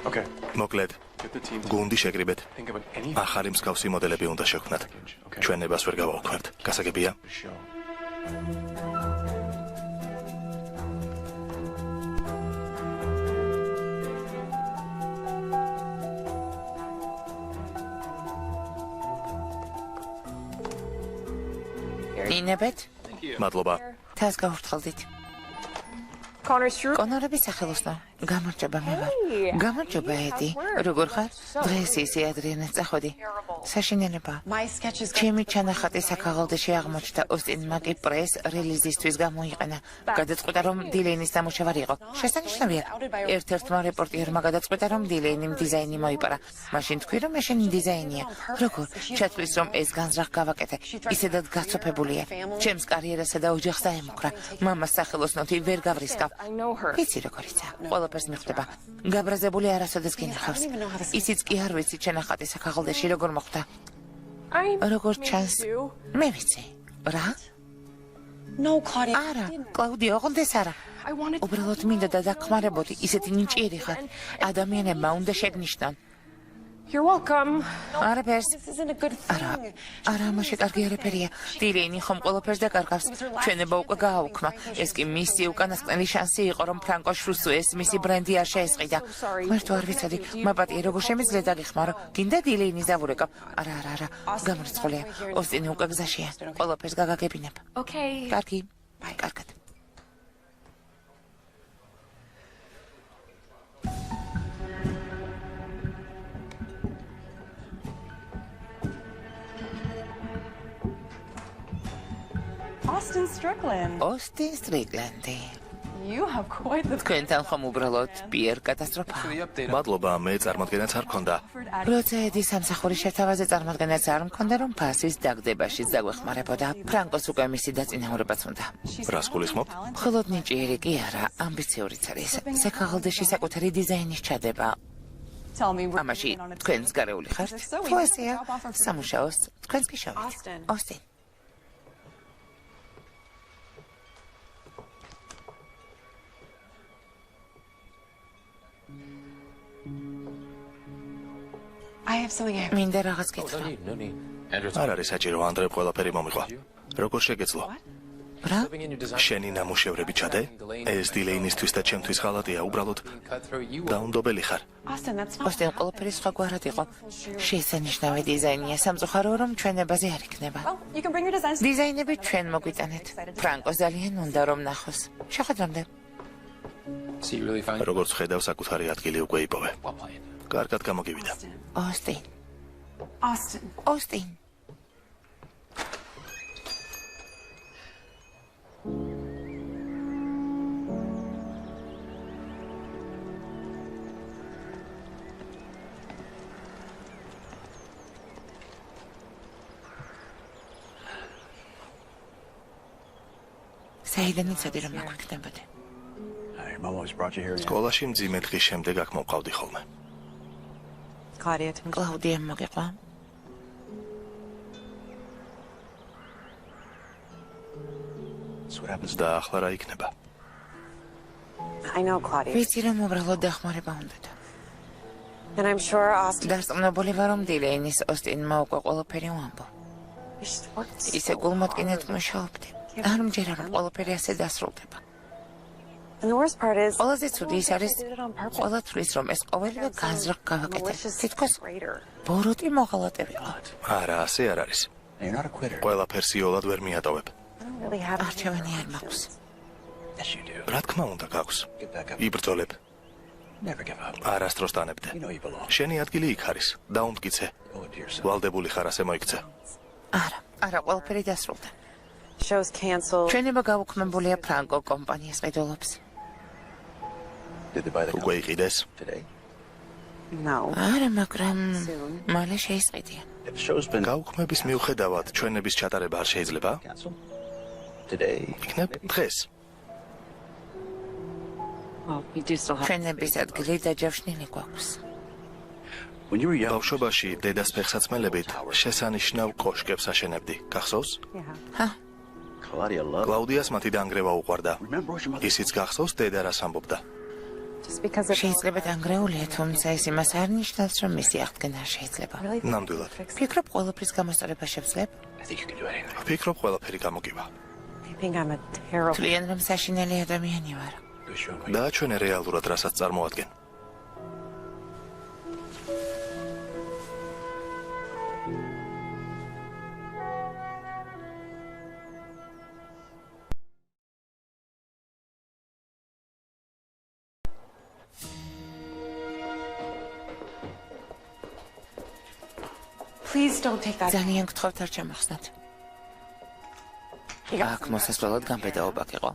Okay. მოკლედ, გუნდი შეკრიბეთ. ახალი მსგავსი მოდელები უნდა შევქმნათ. ჩვენებას ვერ გავაუქმებთ. გასაგებია? ინებეთ? მადლობა. თას გავრთხოვდით. Connor Stewart. კონორების სახელოსნო. გამარჯობა მე ვარ. გამარჯობა ედი. როგორ ხარ? დღეს ისე ადრიანად წახვედი. საშინელება. My sketches. ჩემი ჩანახატი საქაღალდეში აღმოჩნდა, ოსტინმა კი პრეს რელიზისთვის გამოიყენა. გადაწყვიტა, რომ დილეინის დამუშავარი იყო. შესანიშნავია. ერთ-ერთმა რეპორტიერმა გადაწყვიტა, რომ დილეინიმ დიზაინი მოიპარა. მაშინ თქვი, რომ შენი დიზაინია. როგორ? ჩათვლის, რომ ეს განზრახ გავაკეთე. ისედაც გაცოფებულია. ჩემს კარიერასა და ოჯახს დაემუქრა. მამას სახელოსნოთი ვერ გავრისკავ. I know her. ვიცი როგორიცა. ყველაფერს მიხვდება. გაბრაზებული არასოდეს გინახავს. ისიც კი არ ვიცი ჩანახატი საქაღალდეში როგორ მოხდა. I. როგორ ჩანს? You. მე ვიცი. რა? No, Claudia. არა, კლაუდიო, ოღონდეს არა. I wanted. უბრალოდ მინდა და დახმარებოდი, ისეთი ნიჭიერი ხარ. ადამიანებმა უნდა შეგნიშნან. You're welcome. არაფერს. This isn't a good thing. არა, მაშინ კარგი არაფერია. დილეინი ხომ ყველაფერს დაკარგავს. ჩვენება უკვე გააუქმა. ეს კი მისი უკანასკნელი შანსი იყო, რომ ფრანკო შრუსუ ეს მისი ბრენდი არ შეესყიდა. მერტო არ ვიცოდი, მაპატიე როგორ შემიძლია დაგიხმარო. გინდა დილეინი ზავურეკავ. არა. გამორიცხულია. ოსტინი უკვე გზაშია. ყველაფერს გაგაგებინებ. Okay. კარგი. კარგად. Austin Strickland. ოსტინ სტრიკლენდი. You have quite the თქვენთან ხომ უბრალოდ პიერ კატასტროფა. მადლობა, მე წარმოადგენაც არ მქონდა. როცა ედი სამსახურის შეთავაზე წარმოადგენაც არ მქონდა, რომ ფასის დაგდებაში დაგვეხმარებოდა. ფრანკოს უკვე მისი დაწინაურებაც უნდა. რას გულისხმობ? მხოლოდ ნიჭიერი კი არა, ამბიციურიც არის. საქაღალდეში საკუთარი დიზაინის ჩადება. Tell me. ამაში თქვენს გარეული ხართ? თუ ესეა, სამუშაოს თქვენს კი შევით. ოსტინ. I have something I have. მინდა რაღაც გითხრა. არ არის საჭირო, ანდრე ყველაფერი მომიყვა. როგორ შეგეძლო? რა? შენი ნამუშევრები ჩადე? ეს დილეინისთვის და ჩემთვის ხალატია, უბრალოდ დაუნდობელი ხარ. Austin, that's not. ოსტინ ყველაფერი სხვაგვარად იყო. შესანიშნავი დიზაინია, სამწუხარო რომ ჩვენებაზე არ იქნება. Well, you can bring your designs. დიზაინები ჩვენ მოგვიტანეთ. ფრანკოს ძალიან უნდა რომ ნახოს. შეხვედრამდე. So you really found როგორც ხედავ, საკუთარი ადგილი უკვე იპოვე. well played. კარგად გამოგივიდა. ოსტინ. Austin. ოსტინ. საიდან იცოდი რომ აგვიქნებოდი? Mom always brought you here. სკოლაში მძიმე დღის შემდეგ აქ მოვყავდი ხოლმე. Claudia. კლაუდიამ მოგიყვა? That's what happens. და ახლა რა იქნება? I know Claudia. ვიცი რომ უბრალოდ დახმარება უნდათა. And I'm sure Austin. დასწრებული ვარ რომ დილეინის ოსტინმა უკვე ყველაფერი უამბო. We should work so ისე გულმოდგინედ მუშაობდი. არ მჯერა რომ ყველაფერი ასე დასრულდება. And the worst part is. ყველაზე ცუდი ის არის, They did it on purpose. ყველა თვლის რომ ეს ყოველივე განზრახ გავაკეთე. Malicious თითქოს traitor. ბოროტი მოღალატე ვიყო. არა, ასე არ არის. You're not a quitter. ყველაფერს იოლად ვერ მიატოვებ. I don't really have. არჩევანი არ მაქვს. Yes, you do. რა თქმა უნდა გაქვს. Get back up. იბრძოლებ. Never give up. არასდროს დანებდე. You know you belong. შენი ადგილი იქ არის. დაუმტკიცე. Owe it to yourself. ვალდებული ხარ ასე მოიქცე. არა, ყველაფერი დასრულდა. Show's canceled. ჩვენება გაუქმებულია ფრანკო კომპანიის ყიდულობს. Did they buy the უკვე company იყიდეს. today? No. არა, მაგრამ მალე შეისყიდია. If the show's been გაუქმების მიუხედავად ჩვენების ჩატარება არ შეიძლება? canceled today. იქნებ დღეს. Well, we do still have. ჩვენების ადგილი დაჯავშნილი გვაქვს. When you were young, ბავშვობაში დედას ფეხსაცმელებით შესანიშნავ კოშკებს აშენებდი. გახსოვს? Claudia loved. კლაუდიას მათი დაანგრევა უყვარდა. Remember what your mother ისიც გახსოვს დედა რას ამბობდა. Just because it's. შეიძლება დანგრეულია, თუმცა ეს იმას არ ნიშნავს, რომ მისი აღდგენა არ შეიძლება. Really? ნამდვილად. ფიქრობ, ყველაფრის გამოსწორება შევძლებ? I think you can do anything. ვფიქრობ, ყველაფერი გამოგივა. I think I'm a terrible. თვლიან, რომ საშინელი ადამიანი ვარ. Go show me. დააჩვენე რეალურად რასაც წარმოადგენ. Please don't take that. ძალიან გთხოვთ არ ჩამახსნათ. აქ მოსასვლელად გამბედაობა იყო.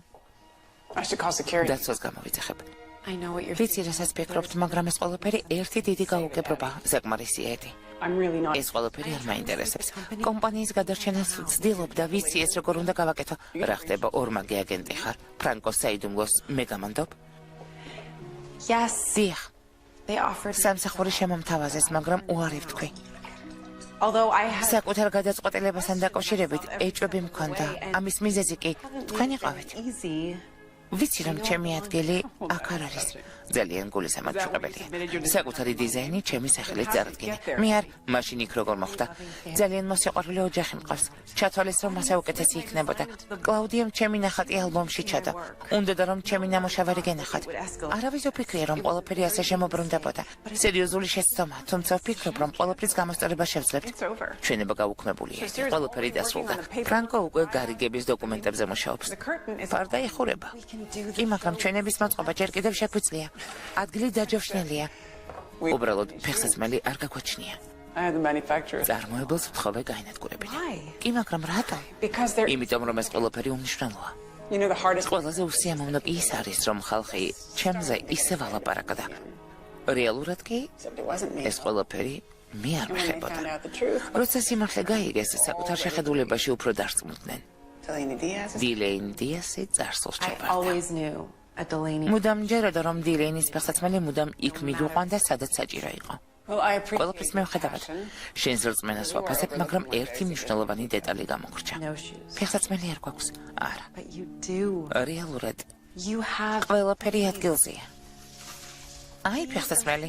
I should call security. დაცვას გამოვიძახებ. I know what you're. ვიცი, რასაც ფიქრობთ, მაგრამ ეს ყველაფერი ერთი დიდი გაუგებრობა, საკმარისია ედი. I'm really not. ეს ყველაფერი არ მაინტერესებს. კომპანიის გადარჩენას ვცდილობ და ვიცი ეს როგორ უნდა გავაკეთო. რა ხდება, ორმაგი აგენტი ხარ. ფრანკო საიდუმლოს მე გამანდობ? Yes. დიახ, They offered. სამსახური შემომთავაზეს, მაგრამ უარი ვთქვი. Although I had. საკუთარ გადაწყვეტილებასთან დაკავშირებით ეჭვები მქონდა. ამის მიზეზი კი თქვენ იყავით. Easy. ვიცი რომ ჩემი ადგილი აქ არ არის. ძალიან გულისამატყუებელია. საკუთარი დიზაინი ჩემი სახელით წარადგინე. მე არ მაშინ იქ როგორ მოხდა. ძალიან მოსიყვარული ოჯახი მყავს. ჩათვალეს რომ მასე უკეთესი იქნებოდა. კლაუდიამ ჩემი ნახატი ალბომში ჩადო. უნდოდა რომ ჩემი ნამუშევარი გენახათ. არავის ვფიქრია რომ ყველაფერი ასე შემოbrunდებოდა. სერიოზული შეცდომა, თუმცა ვფიქრობ რომ ყველაფრის გამოსწორება შევძლებთ. ჩვენება გაუქმებულია. ყველაფერი დასრულდა. ფრანკო უკვე გარიგების დოკუმენტებზე მუშაობს. ფარდა იხურება. კი, მაგრამ ჩვენების მოწყობა ჯერ კიდევ შეგვიძლია. ადგილი დაჯავშნილია. უბრალოდ ფეხსაცმელი არ გაგვაჩნია. წარმოებელს ვთხოვე გაინადგურებინა. კი, მაგრამ რატომ? იმიტომ რომ ეს ყველაფერი უმნიშვნელოა. ყველაზე უსიამოვნო ის არის რომ ხალხი ჩემზე ისევ ალაპარაკდა. რეალურად კი ეს ყველაფერი მე არ მეხებოდა. როცა სიმართლე გაიგეს, საკუთარ შეხედულებაში უფრო დარწმუნდნენ. დილეინ დიასი წარსულს ჩაბარდა. მუდამ ჯეროდა რომ დილეინის ფეხსაცმელი მუდამ იქ მიგვიყვანდა, სადაც საჭირო იყო. ყველაფრის მიუხედავად, შენს რწმენას ვაფასებ, მაგრამ ერთი მნიშვნელოვანი დეტალი გამოგრჩა. ფეხსაცმელი არ გვაქვს. არა. რეალურად ყველაფერი ადგილზეა. აი ფეხსაცმელი.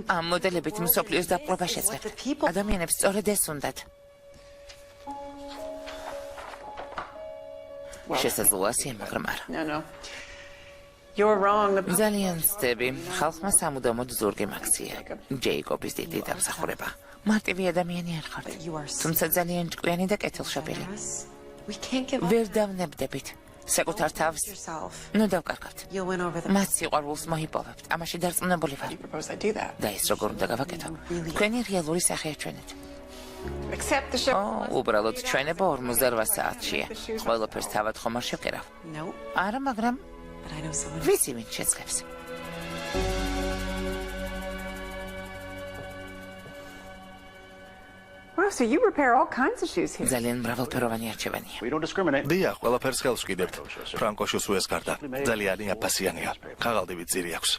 ამ მოდელებით მსოფლიოს დაპყრობა შეძლებთ. ადამიანებს სწორედ ეს უნდათ. შესაძლოა, მაგრამ არა. You're wrong. ძალიან ვწდები, ხალხმა სამუდამოდ ზურგი მაქცია. ჯეიკობის დიდი დამსახურება. მარტივი ადამიანი არ ხართ. თუმცა ძალიან ჭკვიანი და კეთილშობილი. ვერ დავნებდებით. საკუთარ თავს. ნუ დავკარგავთ. მას სიყვარულს მოიპოვებთ. ამაში დარწმუნებული ვარ. და ის როგორ უნდა გავაკეთო? თქვენი რეალური სახეა ჩვენეთ. უბრალოდ ჩვენება 48 საათშია. ყველაფერს თავად ხომ არ შევკერავ? არა, მაგრამ ვიცი ვინ შეძლებს. Wow, so you repair all kinds of shoes here. ძალიან მრავალფეროვანი არჩევანია. We don't discriminate. დიახ, ყველაფერს ხელს ვკიდებთ. ფრანკოშოს უეს გარდა. ძალიან აფასიანია. ხაღალდივით ძირი აქვს.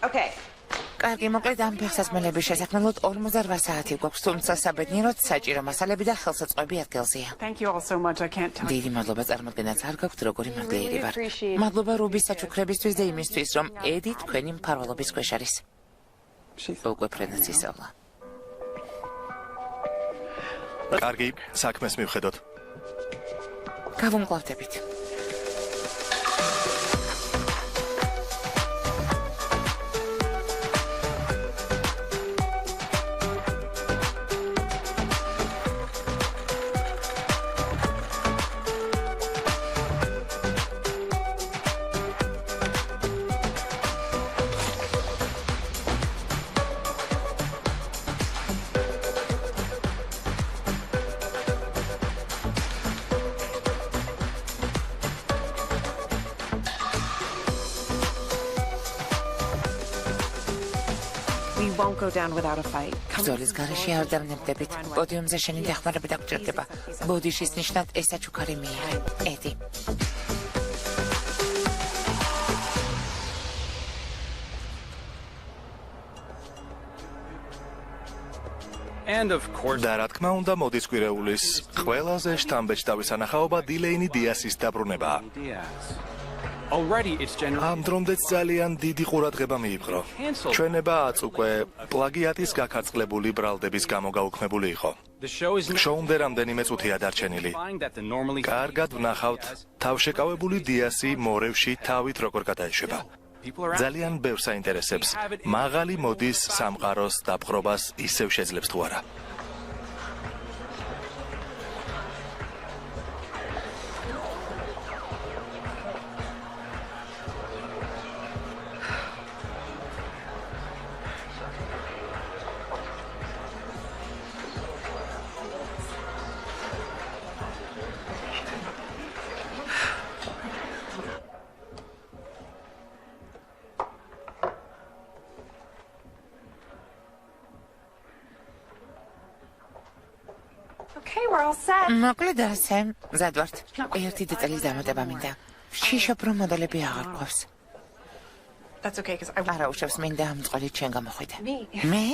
Okay. კარგი, მოკლედ ამ ფეხსაცმელების შესაქმნელად 48 საათი გვაქვს, თუმცა საბედნიეროდ საჭირო მასალები და ხელსაწყოები ადგილზეა. Thank you all so much. I can't tell. დიდი მადლობა, წარმოდგენაც არ გაქვთ როგორი მადლიერი ვარ. მადლობა რუბის საჩუქრებისთვის და იმისთვის, რომ ედი თქვენი მფარველობის ქვეშ არის. უკვე ფრენაც ისწავლა. კარგი, საქმეს მივხედოთ. გავუმკლავდებით. Won't go down without a fight. ბრძოლის გარეშე არ დავნებდებით. პოდიუმზე შენი დახმარება დაგჭირდება. ბოდიშის ნიშნად ეს საჩუქარი მეა. ედი. And of course, და რა თქმა უნდა, მოდის კვირეულის ყველაზე შთამბეჭდავი სანახაობა დილეინი დიასის დაბრუნებაა. already it's generally ამ დრომდეც ძალიან დიდი ყურადღება მიიპყრო. ჩვენებაც უკვე პლაგიატის გაქარწყლებული ბრალდების გამო გაუქმებული იყო. the show is შოუმდე რამდენიმე წუთია დარჩენილი. that the normally კარგად ვნახავთ თავშეკავებული დიასი მორევში თავით როგორ გადაეშვება. ძალიან ბევრს აინტერესებს. მაღალი მოდის სამყაროს დაპყრობას ისევ შეძლებს თუ არა. Okay, we're all set. მოკლედ ასე, მზად ვართ. ერთი დეტალის დამატება მინდა. შიშობ რომ მოდელები აღარ გვყავს. That's okay, because I არა უშავს მინდა ამ წყალით შენ გამოხვიდე. Me. მე?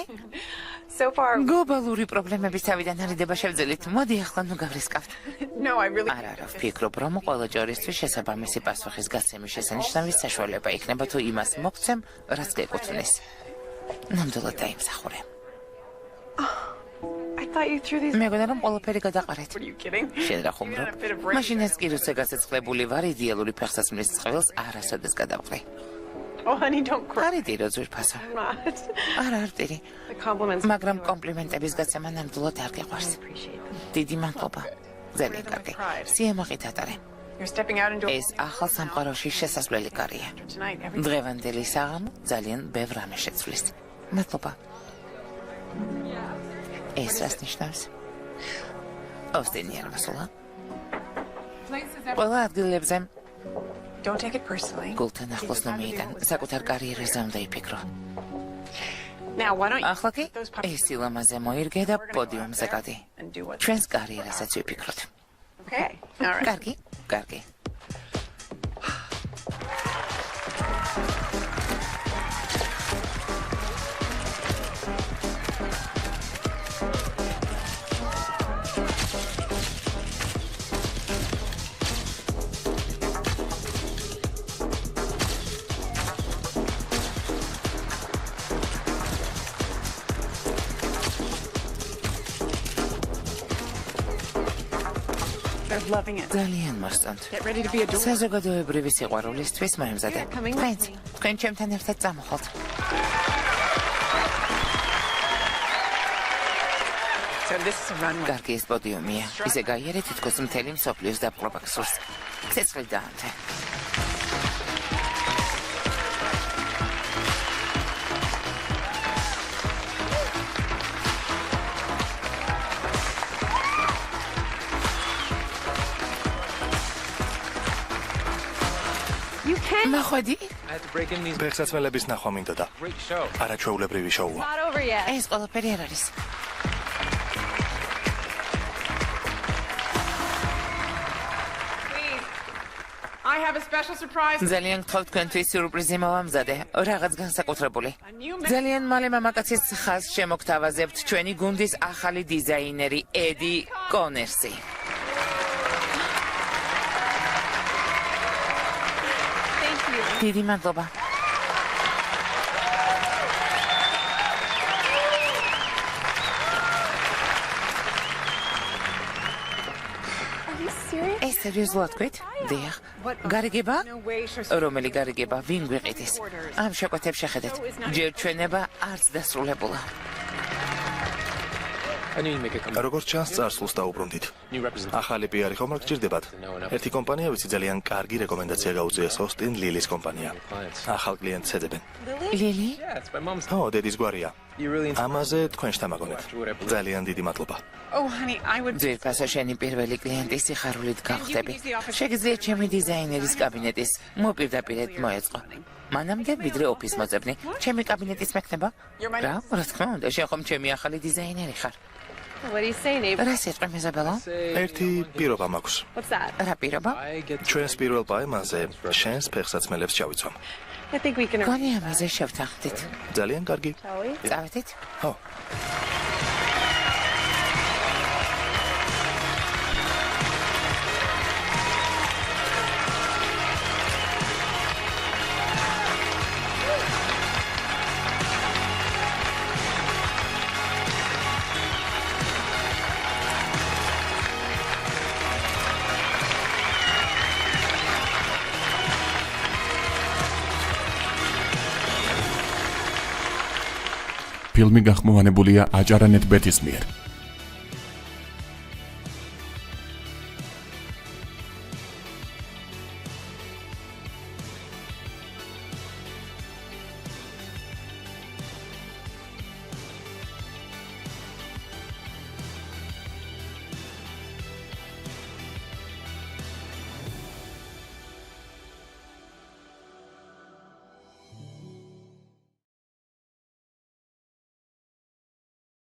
So far. გლობალური პრობლემების თავიდან არიდება შევძელით. მოდი ახლა ნუ გავრისკავთ. No, I really. არა, ვფიქრობ, რომ ყველა ჯორისთვის შესაბამისი პასუხის გაცემის შესანიშნავი საშუალება იქნება თუ იმას მოგცემ, რაც გეკუთვნის. ნამდვილად დაიმსახურე. I thought you threw these. მეგონა რომ ყველაფერი გადაყარეთ. Are you kidding? შენ რა ხუმრობ? მაშინაც კი როცა გასაცხლებული ვარ, იდეალური ფეხსაცმლის წყვილს არასოდეს გადავყრი. Oh, honey, don't cry. არიდი რო ძვირფასო. I'm not. არა, არ ვტირი. The compliments. მაგრამ კომპლიმენტების გაცემა ნამდვილად არ გიყვარს. Appreciate them. დიდი მადლობა. ძალიან კარგი. სიამაყით ატარე. You're stepping out into ეს ახალ სამყაროში შესასვლელი კარია. tonight. Every დღევანდელი საღამო ძალიან ბევრ რამეს შეცვლის. მადლობა. ეს რას ნიშნავს? ოსტინიერ მასულა. ყველა ადგილებზე Don't take it personally. გულთან ახლოს ნომიიდან საკუთარ კარიერაზე უნდა იფიქრო. Now, why don't you ახლა კი those puppies ეს სილამაზე მოირგე და პოდიუმზე გადი. and do what? ჩვენს კარიერასაც ვიფიქროთ. Okay. All right. კარგი, კარგი. They're loving it. ძალიან მოსწონთ. Get ready to be adored. საზოგადოებრივი სიყვარულისთვის მოემზადე. coming with თქვენც, me. თქვენ ჩემთან ერთად წამოხვალთ. So this is a runway. კარგი ეს პოდიუმია. ისე გაიარე თითქოს მთელი მსოფლიოს დაპყრობა გსურს. ცეცხლი დაანთე. You can. ნახვედი? I had to break in these. ფეხსაცმელების ნახვა მინდოდა. Great show. არაჩვეულებრივი შოუა. Not over yet. ეს ყველაფერი არ არის. Please. I have a special surprise. ძალიან გთხოვთ თქვენთვის სიურპრიზი მოვამზადე, რაღაც განსაკუთრებული. ძალიან მალე მამაკაცის ხაზს შემოგთავაზებთ ჩვენი გუნდის ახალი დიზაინერი ედი კონერსი. Thank you. დიდი მადლობა. Are you serious? ეს სერიოზულად თქვით? დიახ. გარიგება? No way, sure. რომელი გარიგება? ვინ გვიყიდის? ამ შეკვეთებს შეხედეთ. ჯერ ჩვენება არც დასრულებულა. I knew you'd make a comeback. როგორც ჩანს, წარსულს დაუბრუნდით. New representative. ახალი პიარი ხომ არ გჭირდებათ? ერთი კომპანია, ვიცი ძალიან კარგი რეკომენდაცია გაუწიეს ოსტინ ლილის კომპანია. ახალ კლიენტს ეძებენ. ლილი? Yeah, it's my mom's. ო, დედის გვარია. You really inspired ამაზე თქვენ შთამაგონეთ. ძალიან დიდი მადლობა. Oh, honey, I would. ძვირფასო შენი პირველი კლიენტი სიხარულით გავხდები. შეგიძლიათ ჩემი დიზაინერის კაბინეტის მოპირდაპირედ მოეწყო. მანამდე ვიდრე ოფის მოძებნი, ჩემი კაბინეტის მექნება? რა? რა თქმა უნდა, შენ ხომ ჩემი ახალი დიზაინერი ხარ. What do you say, neighbor? რა სიტყვი მეზაბელო? ერთი პირობა მაქვს. What's that? რა პირობა? I get ჩვენს პირველ პაემაზე შენს ფეხსაცმელებს ჩავიცვამ. I think we can. გონი ამაზე შევთანხმდით. ძალიან კარგი. Shall we? წავედით? ო, ფილმი გახმოვანებულია აჭარანეთ ბეთის მიერ.